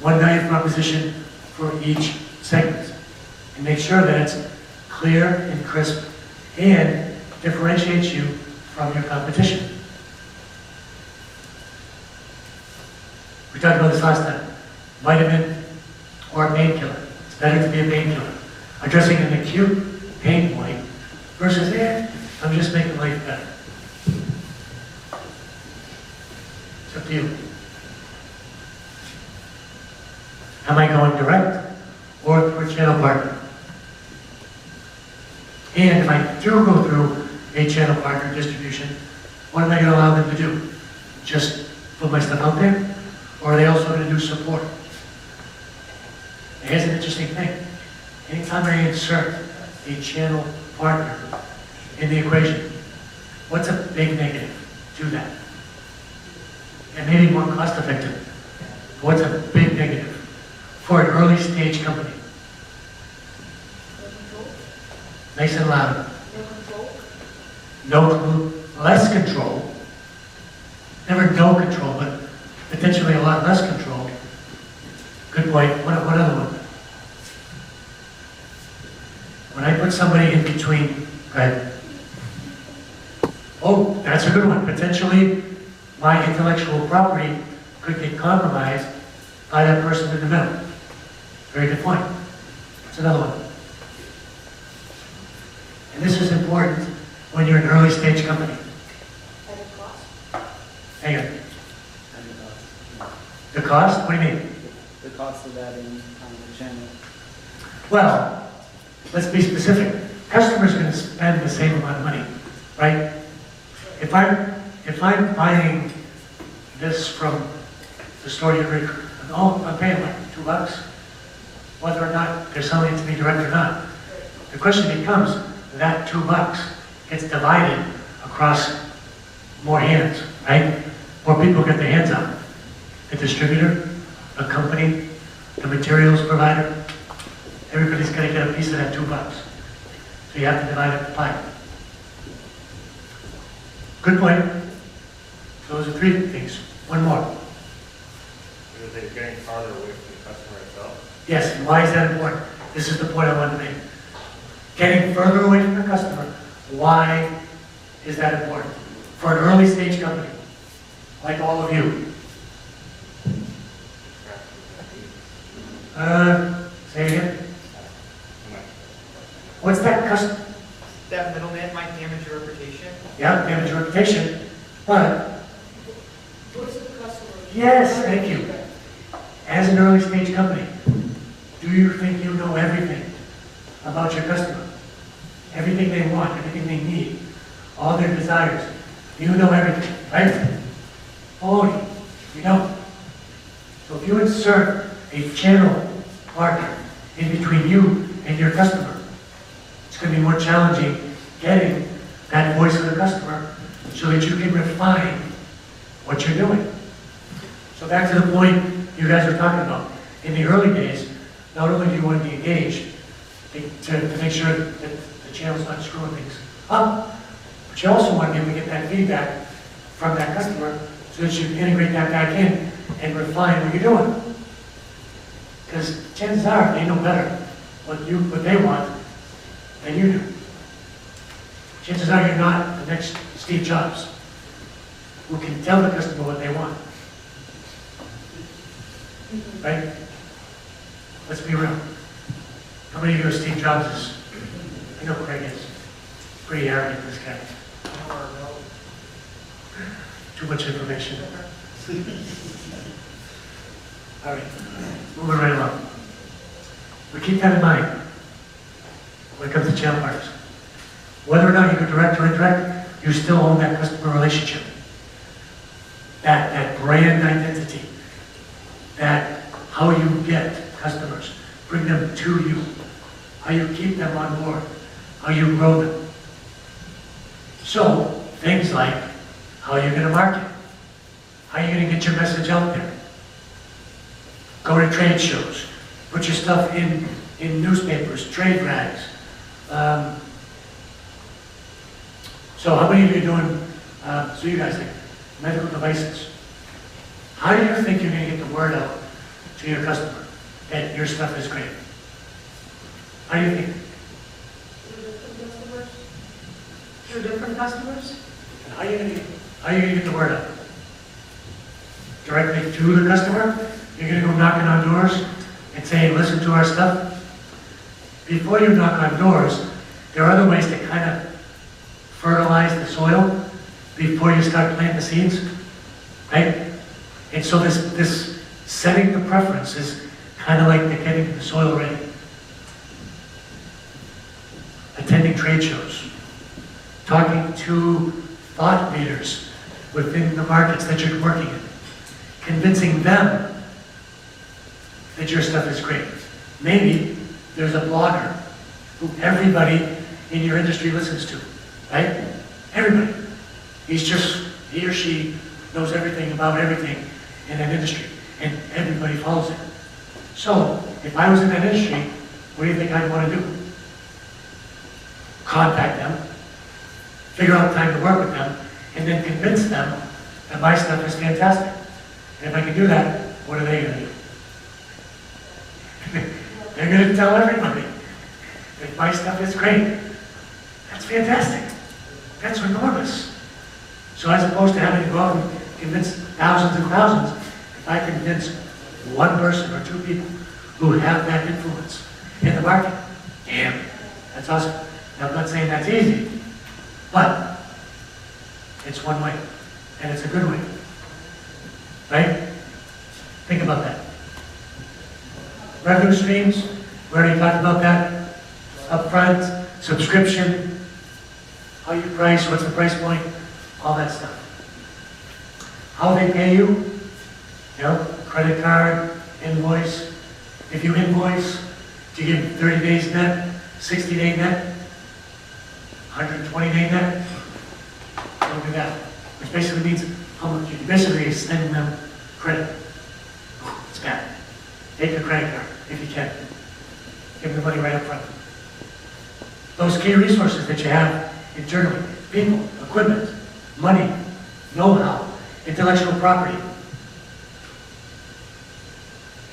One value proposition for each segment. And make sure that it's clear and crisp and differentiates you from your competition. We talked about this last time. Vitamin or a painkiller. It's better to be a painkiller. Addressing an acute pain point versus, I'm just making life better. It's up to you. Am I going direct or through a channel partner? And if I do go through a channel partner distribution, what am I going to allow them to do? Just put my stuff out there? Or are they also going to do support? And here's an interesting thing. Anytime I insert a channel partner in the equation, what's a big negative to that? And maybe more cost effective. What's a big negative for an early stage company? Nice and loud. No, less control. Never no control, but potentially a lot less control. Good point. What other one? When I put somebody in between, right? Oh, that's a good one. Potentially, my intellectual property could get compromised by that person in the middle. Very good point. That's another one. And this is important when you're an early stage company. Hang on. The cost? What do you mean? The cost of adding the channel. Well, let's be specific. Customers are going to spend the same amount of money, right? If I'm buying this from the store you agree, I'm paying like $2, whether or not they're selling it to me direct or not. The question becomes, that $2 gets divided across more hands, right? More people get their hands on it. The distributor, a company, the materials provider, everybody's got to get a piece of that $2. So you have to divide it by. Good point. Those are three things. One more. Because they're getting farther away from the customer itself. Yes, and why is that important? This is the point I wanted to make. Getting further away from the customer, why is that important? For an early stage company, like all of you. Say again? What's that That middleman might damage your reputation. yeah, damage your reputation, but What's the customer? yes, thank you. As an early stage company, do you think you know everything about your customer? Everything they want, everything they need, all their desires. You know everything, right? Oh, you don't. So if you insert a channel partner in between you and your customer, it's going to be more challenging getting that voice of the customer so that you can refine what you're doing. So back to the point you guys are talking about. In the early days, not only do you want to be engaged to make sure that the channel's not screwing things up, but you also want to be able to get that feedback from that customer so that you can integrate that back in and refine what you're doing. Because chances are they know better what they want than you do. Chances are you're not the next Steve Jobs who can tell the customer what they want. Right? Let's be real. How many of you are Steve Jobs is? I know Craig is. Pretty arrogant, this guy. Too much information. All right, moving right along. But keep that in mind when it comes to channel partners. Whether or not you go direct or indirect, you still own that customer relationship. That brand identity. That how you get customers, bring them to you, how you keep them on board, how you grow them. So, things like how you're going to market, how you're going to get your message out there. Go to trade shows, put your stuff in newspapers, trade rags. So how many of you are doing, so you guys think, medical devices? How do you think you're going to get the word out to your customer that your stuff is great? How do you think? Through different customers? And how are you going to get the word out? Directly to the customer? You're going to go knocking on doors and say, listen to our stuff? Before you knock on doors, there are other ways to kind of fertilize the soil before you start planting the seeds, right? And so this setting the preference is kind of like the getting the soil ready. Attending trade shows, talking to thought leaders within the markets that you're working in, convincing them that your stuff is great. Maybe there's a blogger who everybody in your industry listens to, right? Everybody. He or she knows everything about everything in that industry, and everybody follows it. So, if I was in that industry, what do you think I'd want to do? Contact them, figure out time to work with them, and then convince them that my stuff is fantastic. And if I can do that, what are they going to do? They're going to tell everybody that my stuff is great. That's fantastic. That's enormous. So as opposed to having to go out and convince thousands and thousands, if I convince one person or two people who have that influence in the market, damn, that's awesome. Now, I'm not saying that's easy, but it's one way, and it's a good way, right? Think about that. Revenue streams, we already talked about that. Upfront, subscription, how you price, what's the price point, all that stuff. How they pay you, credit card, invoice. If you invoice, do you give 30 days net, 60-day net, 120-day net? Don't do that. Which basically means how much you basically send them credit. It's bad. Take a credit card if you can. Give them the money right up front. Those key resources that you have internally, people, equipment, money, know-how, intellectual property,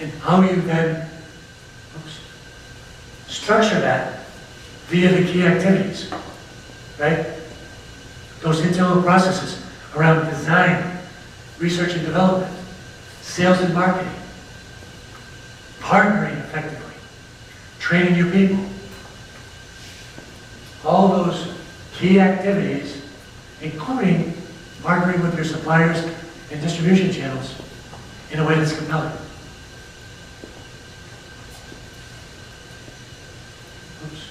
and how you then structure that via the key activities, right? Those internal processes around design, research and development, sales and marketing, partnering effectively, training your people, all those key activities, including partnering with your suppliers and distribution channels in a way that's compelling. Oops.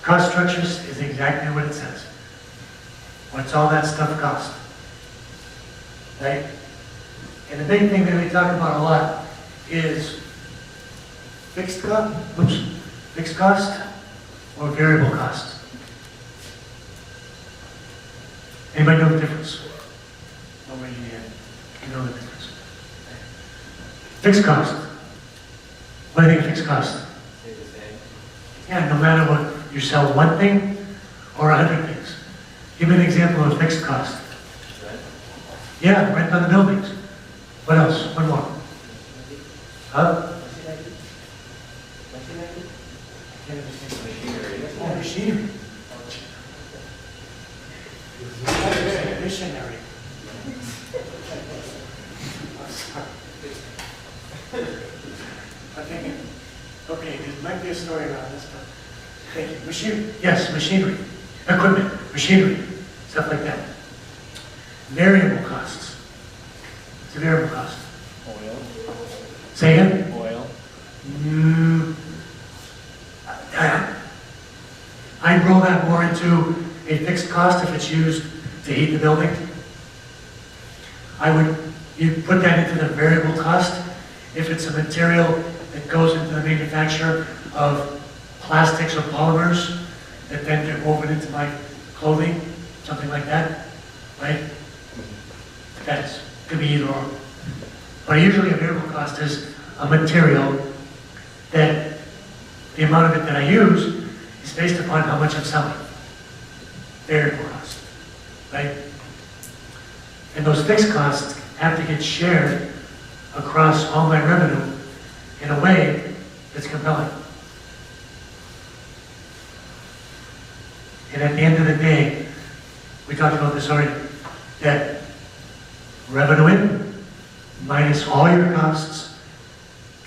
Cost structures is exactly what it says. What's all that stuff cost? Right? And the big thing that we talk about a lot is fixed cost or variable cost. Anybody know the difference? Don't raise your hand. You know the difference. Fixed cost. What do you think of fixed cost? Stay the same. Yeah, no matter what, you sell one thing or 100 things. Give me an example of fixed cost. Rent. Yeah, rent on the buildings. What else? One more. Huh? Can't understand. Machinery. Oh, machinery. Missionary. I think, okay, there might be a story around this, but thank you. Machinery, yes, machinery, equipment, machinery, stuff like that. Variable costs. It's a variable cost. Oil. Say again? Oil. I'd roll that more into a fixed cost if it's used to heat the building. You put that into the variable cost if it's a material that goes into the manufacture of plastics or polymers that then get woven into my clothing, something like that, right? Depends, could be either or. But usually a variable cost is a material that the amount of it that I use is based upon how much I'm selling. Variable cost, right? And those fixed costs have to get shared across all my revenue in a way that's compelling. And at the end of the day, we talked about this already, that revenue in minus all your costs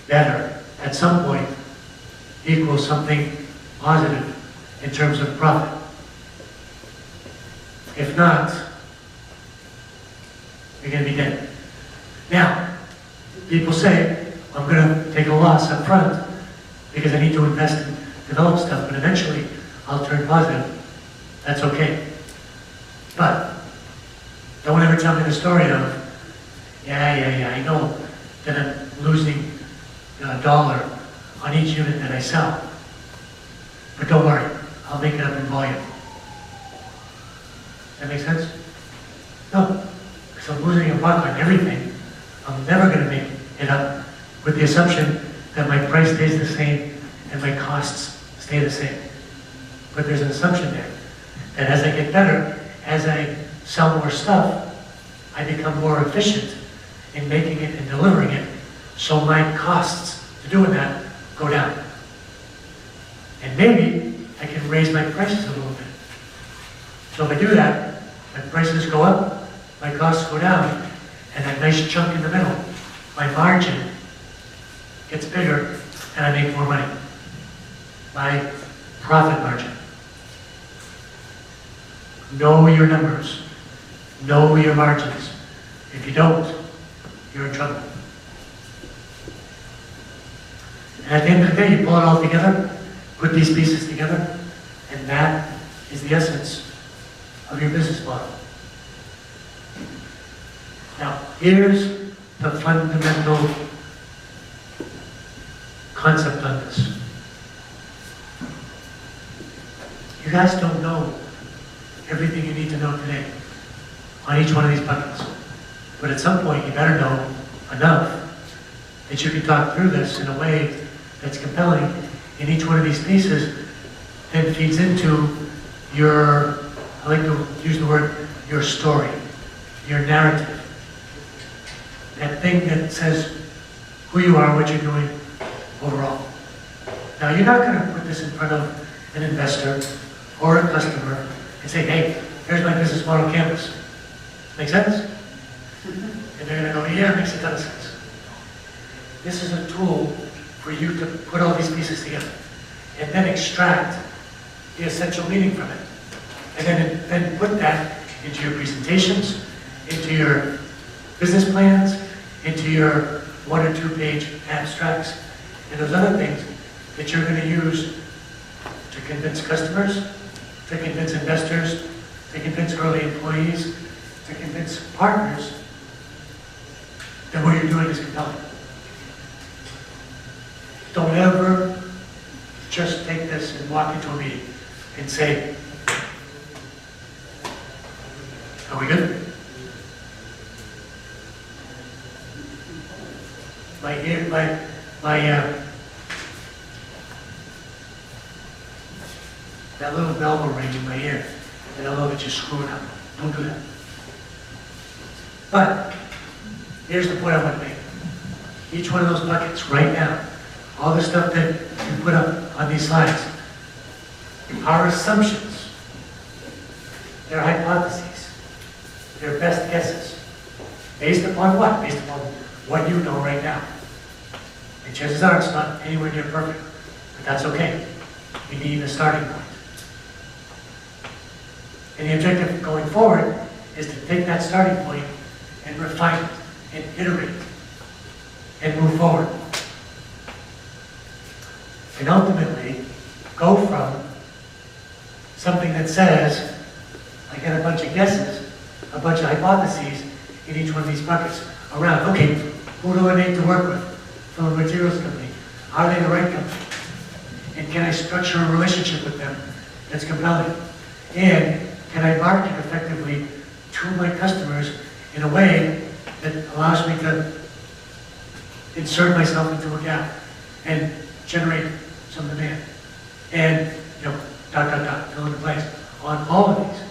better at some point equals something positive in terms of profit. If not, you're going to be dead. Now, people say, I'm going to take a loss up front because I need to invest and develop stuff, but eventually I'll turn positive. That's okay. But don't ever tell me the story of, I know that I'm losing $1 on each unit that I sell. But don't worry, I'll make it up in volume. That make sense? No, because I'm losing $1 on everything. I'm never going to make it up with the assumption that my price stays the same and my costs stay the same. But there's an assumption there that as I get better, as I sell more stuff, I become more efficient in making it and delivering it, so my costs to doing that go down. And maybe I can raise my prices a little bit. So if I do that, my prices go up, my costs go down, and that nice chunk in the middle, my margin gets bigger, and I make more money. My profit margin. Know your numbers. Know your margins. If you don't, you're in trouble. And at the end of the day, you pull it all together, put these pieces together, and that is the essence of your business model. Now, here's the fundamental concept on this. You guys don't know everything you need to know today on each one of these buckets. But at some point, you better know enough that you can talk through this in a way that's compelling, and each one of these pieces then feeds into your, I like to use the word, your story, your narrative. That thing that says who you are, what you're doing overall. Now, you're not going to put this in front of an investor or a customer and say, hey, here's my business model canvas. Make sense? And they're going to go, yeah, it makes a ton of sense. This is a tool for you to put all these pieces together. and then extract the essential meaning from it. And then put that into your presentations, into your business plans, into your 1 or 2 page abstracts, and those other things that you're going to use to convince customers, to convince investors, to convince early employees, to convince partners that what you're doing is compelling. Don't ever just take this and walk into a meeting and say, are we good? That little bell will ring in my ear, and I'll know that you're screwing up. Don't do that. But, here's the point I want to make. Each one of those buckets, right now, all the stuff that you put up on these slides, are assumptions. They're hypotheses. They're best guesses. Based upon what? Based upon what you know right now. And chances are it's not anywhere near perfect, but that's okay. We need a starting point. And the objective going forward is to take that starting point and refine it, and iterate, and move forward. And ultimately, go from something that says, I get a bunch of guesses, a bunch of hypotheses in each one of these buckets around, okay, who do I need to work with from a materials company? Are they the right company? And can I structure a relationship with them that's compelling? And can I market effectively to my customers in a way that allows me to insert myself into a gap and generate some demand? And, fill in the blanks on all of these.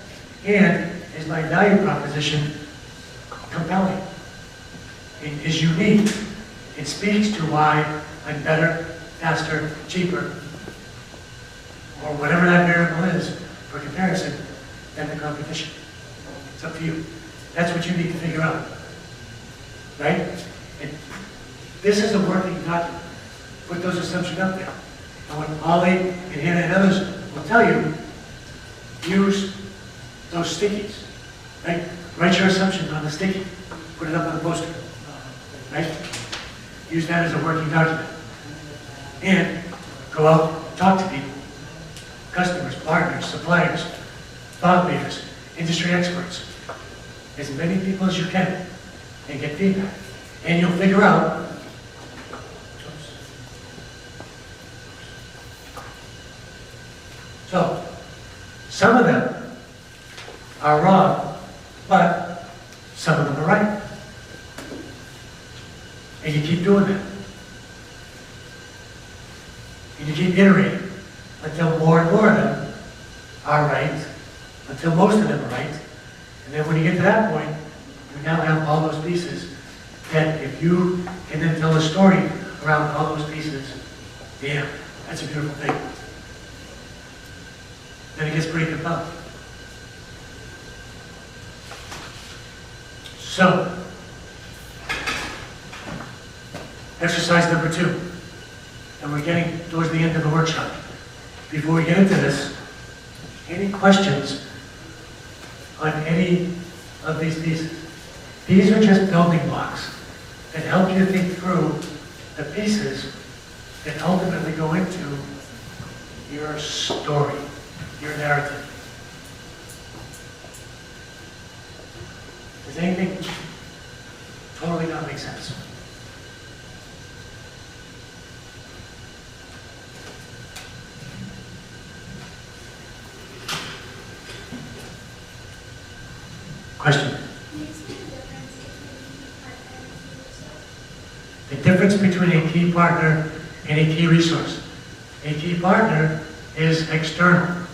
And is my value proposition compelling? It is unique. It speaks to why I'm better, faster, cheaper, or whatever that variable is for comparison than the competition. It's up to you. That's what you need to figure out. Right? And this is a working document. Put those assumptions up there. And what Ollie and Hannah and others will tell you, use those stickies. Right? Write your assumptions on the sticky. Put it up on the poster. Right? Use that as a working document. And go out, talk to people. Customers, partners, suppliers, thought leaders, industry experts. As many people as you can, and get feedback. And you'll figure out, so, some of them are wrong, but some of them are right. And you keep doing that. And you keep iterating until more and more of them are right, until most of them are right. And then when you get to that point, you now have all those pieces that if you can then tell a story around all those pieces, yeah, that's a beautiful thing. Then it gets pretty compelling. So, exercise number 2. And we're getting towards the end of the workshop. Before we get into this, any questions on any of these pieces? These are just building blocks that help you think through the pieces that ultimately go into your story, your narrative. Does anything totally not make sense? Question? The difference between a key partner and a key resource. A key partner is external.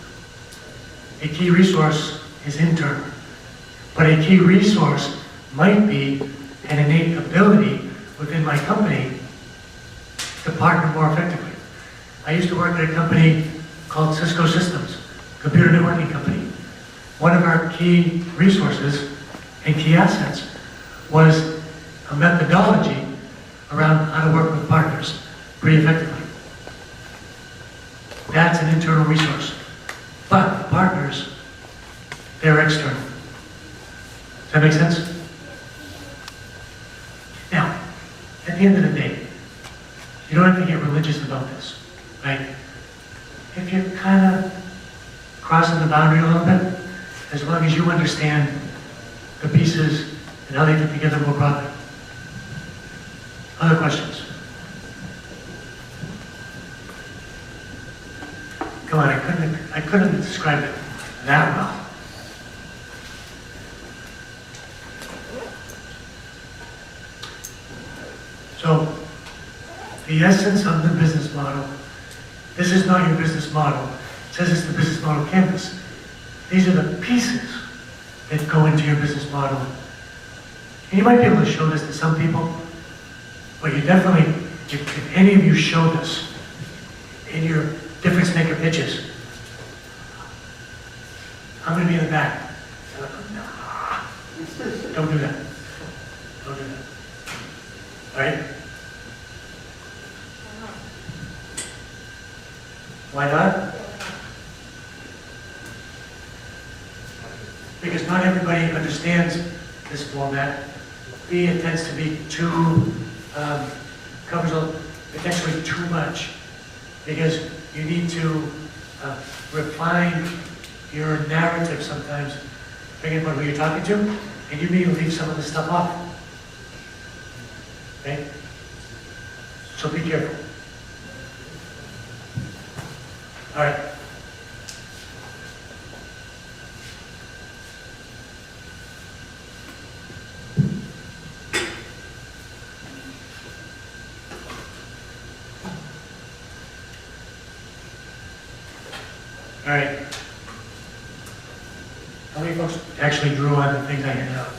A key resource is internal. But a key resource might be an innate ability within my company to partner more effectively. I used to work at a company called Cisco Systems, computer networking company. One of our key resources and key assets was a methodology around how to work with partners pretty effectively. that's an internal resource. But the partners, they're external. Does that make sense? Now, at the end of the day, you don't have to get religious about this, right? If you're kind of crossing the boundary a little bit, as long as you understand the pieces and how they fit together more broadly. Other questions? Come on, I couldn't describe it that well. So, the essence of the business model, this is not your business model. It says it's the business model canvas. These are the pieces that go into your business model. And you might be able to show this to some people, but you definitely, if any of you show this in your difference maker pitches, I'm going to be in the back. Nah. Don't do that. Don't do that. All right? Why not? Because not everybody understands this format. B, it tends to be too, covers potentially too much, because you need to refine your narrative sometimes, depending upon who you're talking to, and you may leave some of the stuff off. Okay? So be careful. All right. All right. How many folks actually drew on the things I handed out?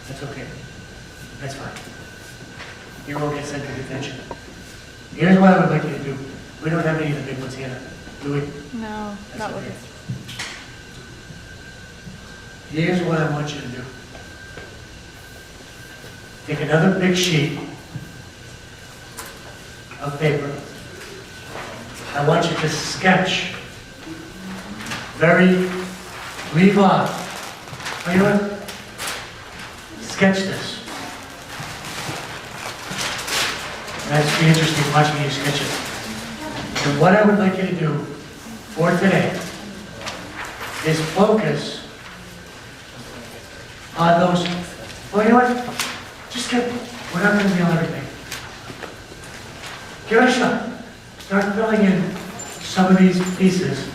That's okay. That's fine. You won't get sent to detention. Here's what I would like you to do. We don't have any of the big ones here, do we? No, That's not okay. with us. Here's what I want you to do. Take another big sheet of paper. I want you to sketch. Leave off. Oh, you know what? Sketch this. That's be interesting watching you sketch it. And what I would like you to do for today is focus on those. Well, you know what? Just we're not going to nail everything. Give it a shot. Start filling in some of these pieces.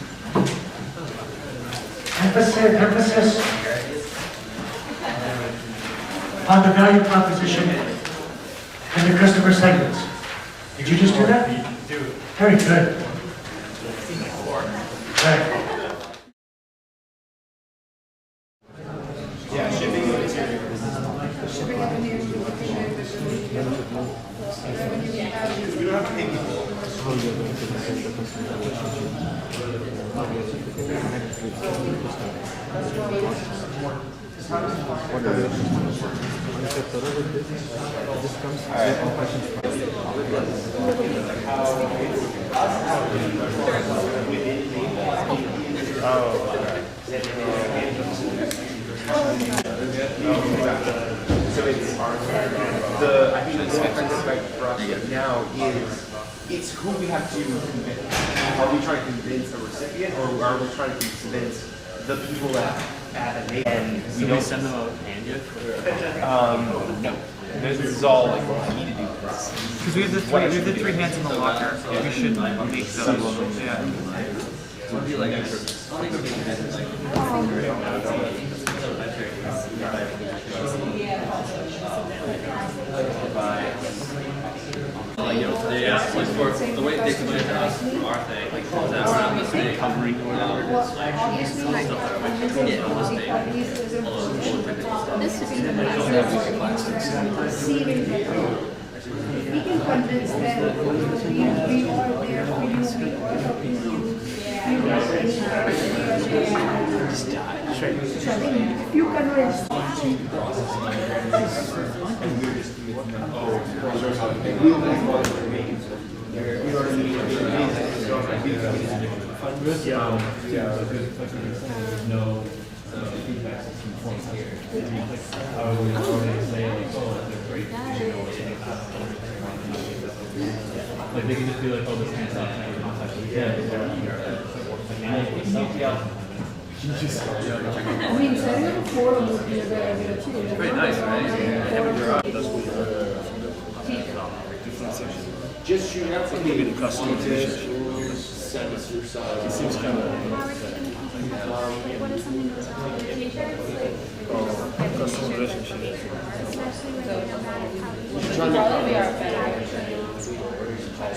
Emphasis on the value proposition and the customer segments. Did you just do that? Very good. Right. Yeah, shipping and materials. We don't have to pay people. So it's I think the difference right for us right now is it's who we have to convince. Are we trying to convince a recipient, or are we trying to convince the people that at a and we don't send them a handy? No. This is all like what we need to do this. Because we have the three hands in the locker, so we should make those. Yeah. Yeah, like for the way they explain it to us from our thing, like is that we're not listening, covering or whatever it is, like stuff that we don't listen, little technical stuff. This to be the receiving the code. We can convince them, we are there for you, we are helping you. If you convince. I think that was There's no feedback system from here. How would they say like, oh, they're great, you know, like they can just be like, oh, this kind of stuff, and I would contact them again. I mean, setting up a forum would be a good idea too. It's very nice, right? just shooting out some maybe the customization. Send us your side. It seems kind of. What if something goes wrong with your t-shirts? Like, Customization. especially when you know about it, how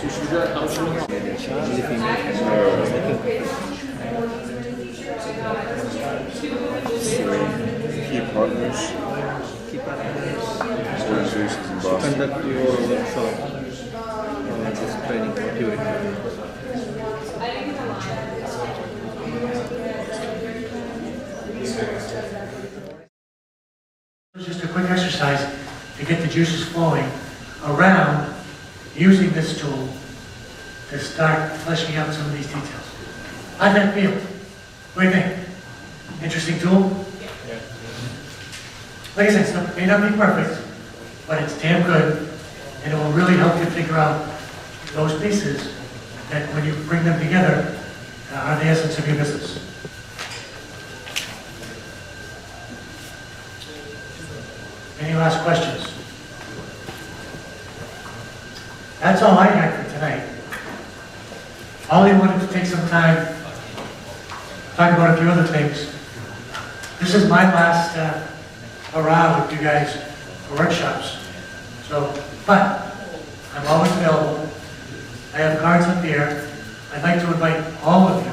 you Trying to so should we do Key partners. Organizations in Boston. Conduct your workshop. This training activity. It's just a quick exercise to get the juices flowing around using this tool to start fleshing out some of these details. How'd that feel? What do you think? Interesting tool? Like I said, it may not be perfect, but it's damn good, and it will really help you figure out those pieces that when you bring them together are the essence of your business. Any last questions? That's all I had for tonight. Ollie wanted to take some time to talk about a few other things. This is my last hurrah with you guys for workshops. So, but I'm always available. I have cards up here. I'd like to invite all of you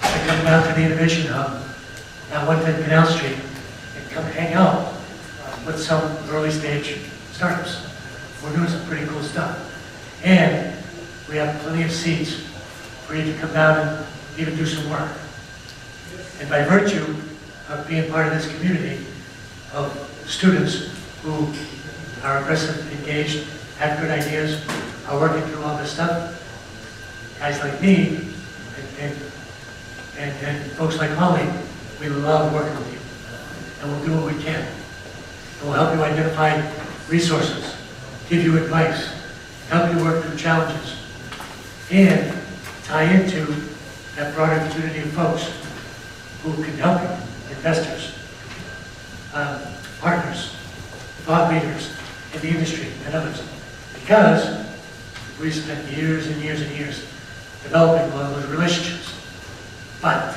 to come down to the Innovation Hub at 110 Canal Street and come hang out with some early stage startups. We're doing some pretty cool stuff. And we have plenty of seats for you to come down and even do some work. And by virtue of being part of this community of students who are aggressive, engaged, have good ideas, are working through all this stuff, guys like me and folks like Holly, we love working with you. And we'll do what we can. And we'll help you identify resources, give you advice, help you work through challenges, and tie into that broader community of folks who can help you, investors, partners, thought leaders in the industry, and others. Because we spent years and years and years developing a lot of those relationships. But,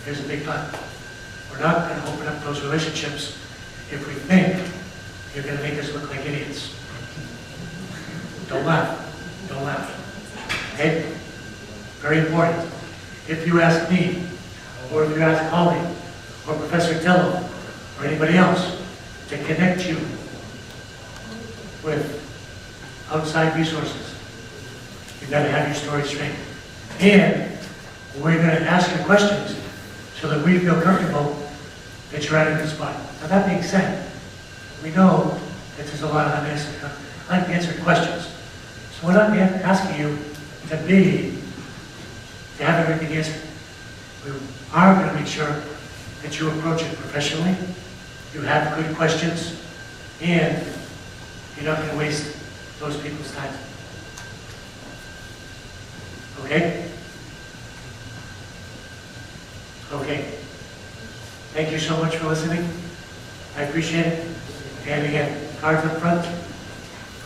here's a big but, we're not going to open up those relationships if we think you're going to make us look like idiots. Don't laugh. Don't laugh. Okay? Very important. If you ask me, or if you ask Holly, or Professor Tello, or anybody else to connect you with outside resources, you've got to have your story straight. And we're going to ask you questions so that we feel comfortable that you're at a good spot. Now that being said, we know that there's a lot of unanswered questions. So we're not asking you to have everything answered. We are going to make sure that you approach it professionally, you have good questions, and you're not going to waste those people's time. Okay? Okay. Thank you so much for listening. I appreciate it. And again, cards up front.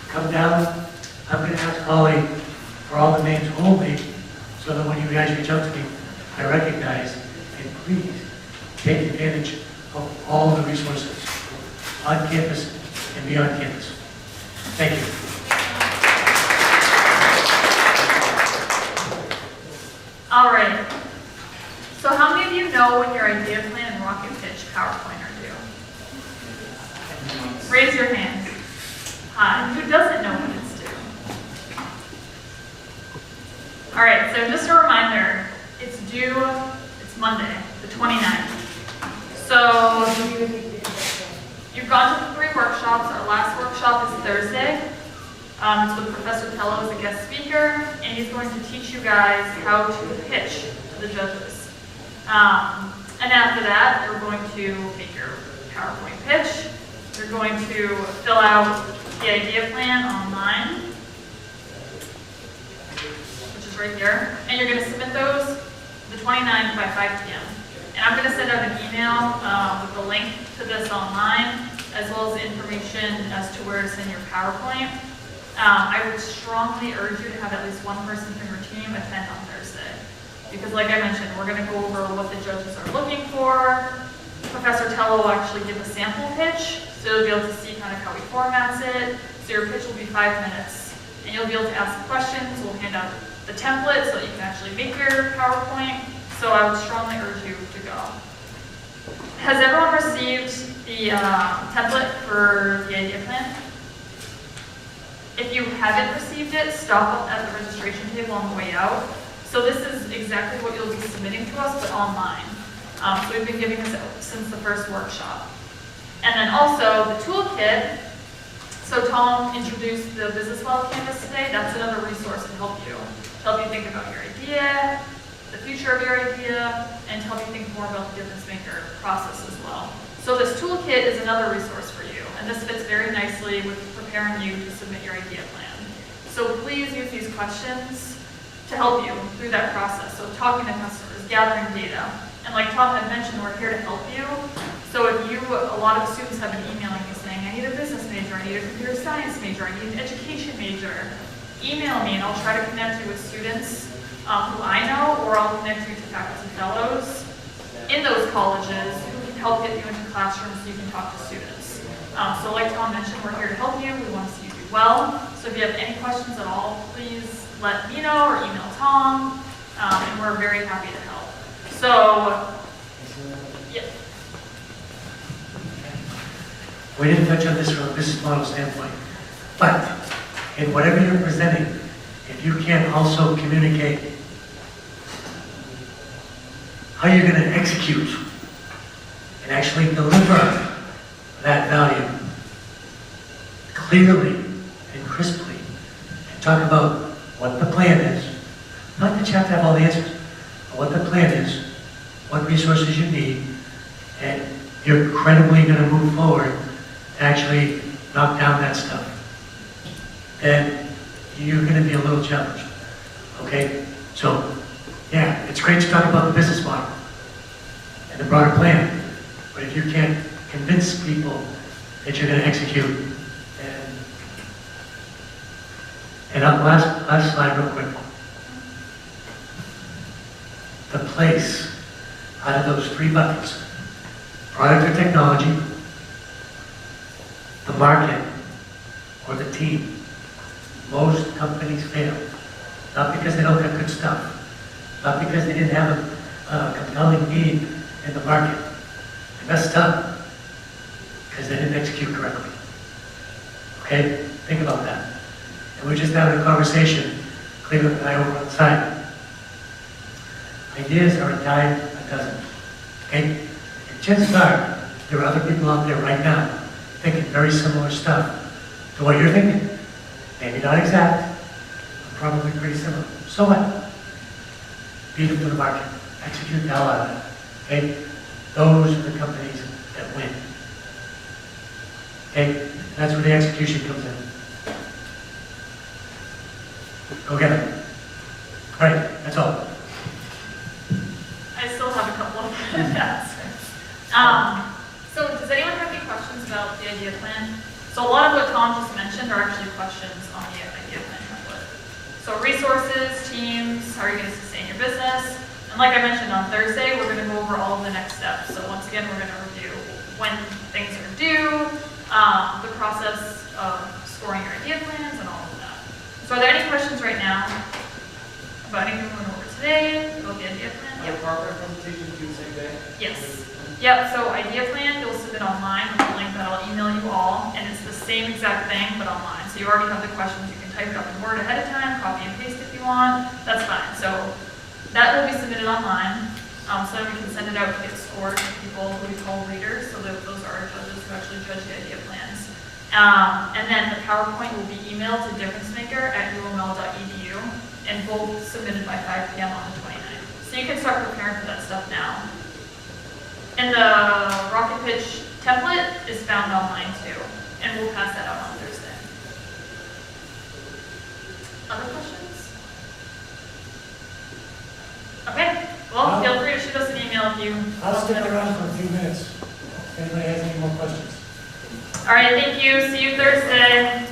Come down. I'm going to ask Holly for all the names only, so that when you guys reach out to me, I recognize, and please take advantage of all the resources on campus and beyond campus. Thank you. All right. So how many of you know what your idea plan and rocket pitch PowerPoint are due? Raise your hands. Who doesn't know when it's due? All right, so just a reminder, it's due, it's Monday, the 29th. So you've gone to the 3 workshops. Our last workshop is Thursday. It's with Professor Tello as a guest speaker, and he's going to teach you guys how to pitch to the judges. And after that, you're going to make your PowerPoint pitch. You're going to fill out the idea plan online, which is right here, and you're going to submit those the 29th by 5 p.m. And I'm going to send out an email with a link to this online, as well as information as to where to send your PowerPoint. I would strongly urge you to have at least one person from your team attend on Thursday. Because like I mentioned, we're going to go over what the judges are looking for. Professor Tello will actually give a sample pitch, so you'll be able to see kind of how he formats it. So your pitch will be 5 minutes, and you'll be able to ask questions. We'll hand out the template so that you can actually make your PowerPoint. So I would strongly urge you to go. Has everyone received the template for the idea plan? If you haven't received it, stop at the registration table on the way out. So this is exactly what you'll be submitting to us, but online. So we've been giving this out since the first workshop. And then also the toolkit. So Tom introduced the business model canvas today. That's another resource to help you think about your idea, the future of your idea, and to help you think more about the difference maker process as well. So this toolkit is another resource for you, and this fits very nicely with preparing you to submit your idea plan. So please use these questions to help you through that process. So talking to customers, gathering data. And like Tom had mentioned, we're here to help you. So if a lot of students have been emailing me saying, I need a business major, I need a computer science major, I need an education major, email me and I'll try to connect you with students who I know, or I'll connect you to faculty fellows in those colleges who can help get you into classrooms so you can talk to students. So like Tom mentioned, we're here to help you. We want to see you do well. So if you have any questions at all, please let me know or email Tom, and we're very happy to help. So, yeah. We didn't touch on this from a business model standpoint, but in whatever you're presenting, if you can also communicate how you're going to execute and actually deliver that value clearly and crisply, and talk about what the plan is, not that you have to have all the answers, but what the plan is, what resources you need, and you're credibly going to move forward to actually knock down that stuff, then you're going to be a little challenged. Okay? So, yeah, it's great to talk about the business model and the broader plan, but if you can't convince people that you're going to execute, and last slide real quick. The place out of those 3 buckets, product or technology, the market, or the team. Most companies fail. Not because they don't have good stuff, not because they didn't have a compelling need in the market. They messed up because they didn't execute correctly. Okay? Think about that. And we're just having a conversation, Cleveland and I over on the side. Ideas are a dime a dozen. Okay? And chances are, there are other people out there right now thinking very similar stuff to what you're thinking. Maybe not exact, but probably pretty similar. So what? Beat them to the market. Execute the hell out of it. Okay? Those are the companies that win. Okay? That's where the execution comes in. Go get it. All right, that's all. I still have a couple of answers. So does anyone have any questions about the idea plan? So a lot of what Tom just mentioned are actually questions on the idea plan template. So resources, teams, how are you going to sustain your business? And like I mentioned on Thursday, we're going to go over all of the next steps. So once again, we're going to review when things are due, the process of scoring your idea plans and all of that. So are there any questions right now about anything we went over today, about the idea plan? The PowerPoint presentation due the same day? Yes. Yep, so idea plan, you'll submit online with a link that I'll email you all, and it's the same exact thing, but online. So you already have the questions, you can type it up in Word ahead of time, copy and paste if you want, that's fine. So that will be submitted online, so that we can send it out to get scored to people who we call readers, so that those are our judges who actually judge the idea plans. And then the PowerPoint will be emailed to differencemaker@uml.edu and both submitted by 5 p.m. on the 29th. So you can start preparing for that stuff now. And the rocket pitch template is found online too, and we'll pass that out on Thursday. Other questions? Okay, well, feel free to shoot us an email if you. I'll stick around for a few minutes. If anybody has any more questions. All right, thank you. See you Thursday.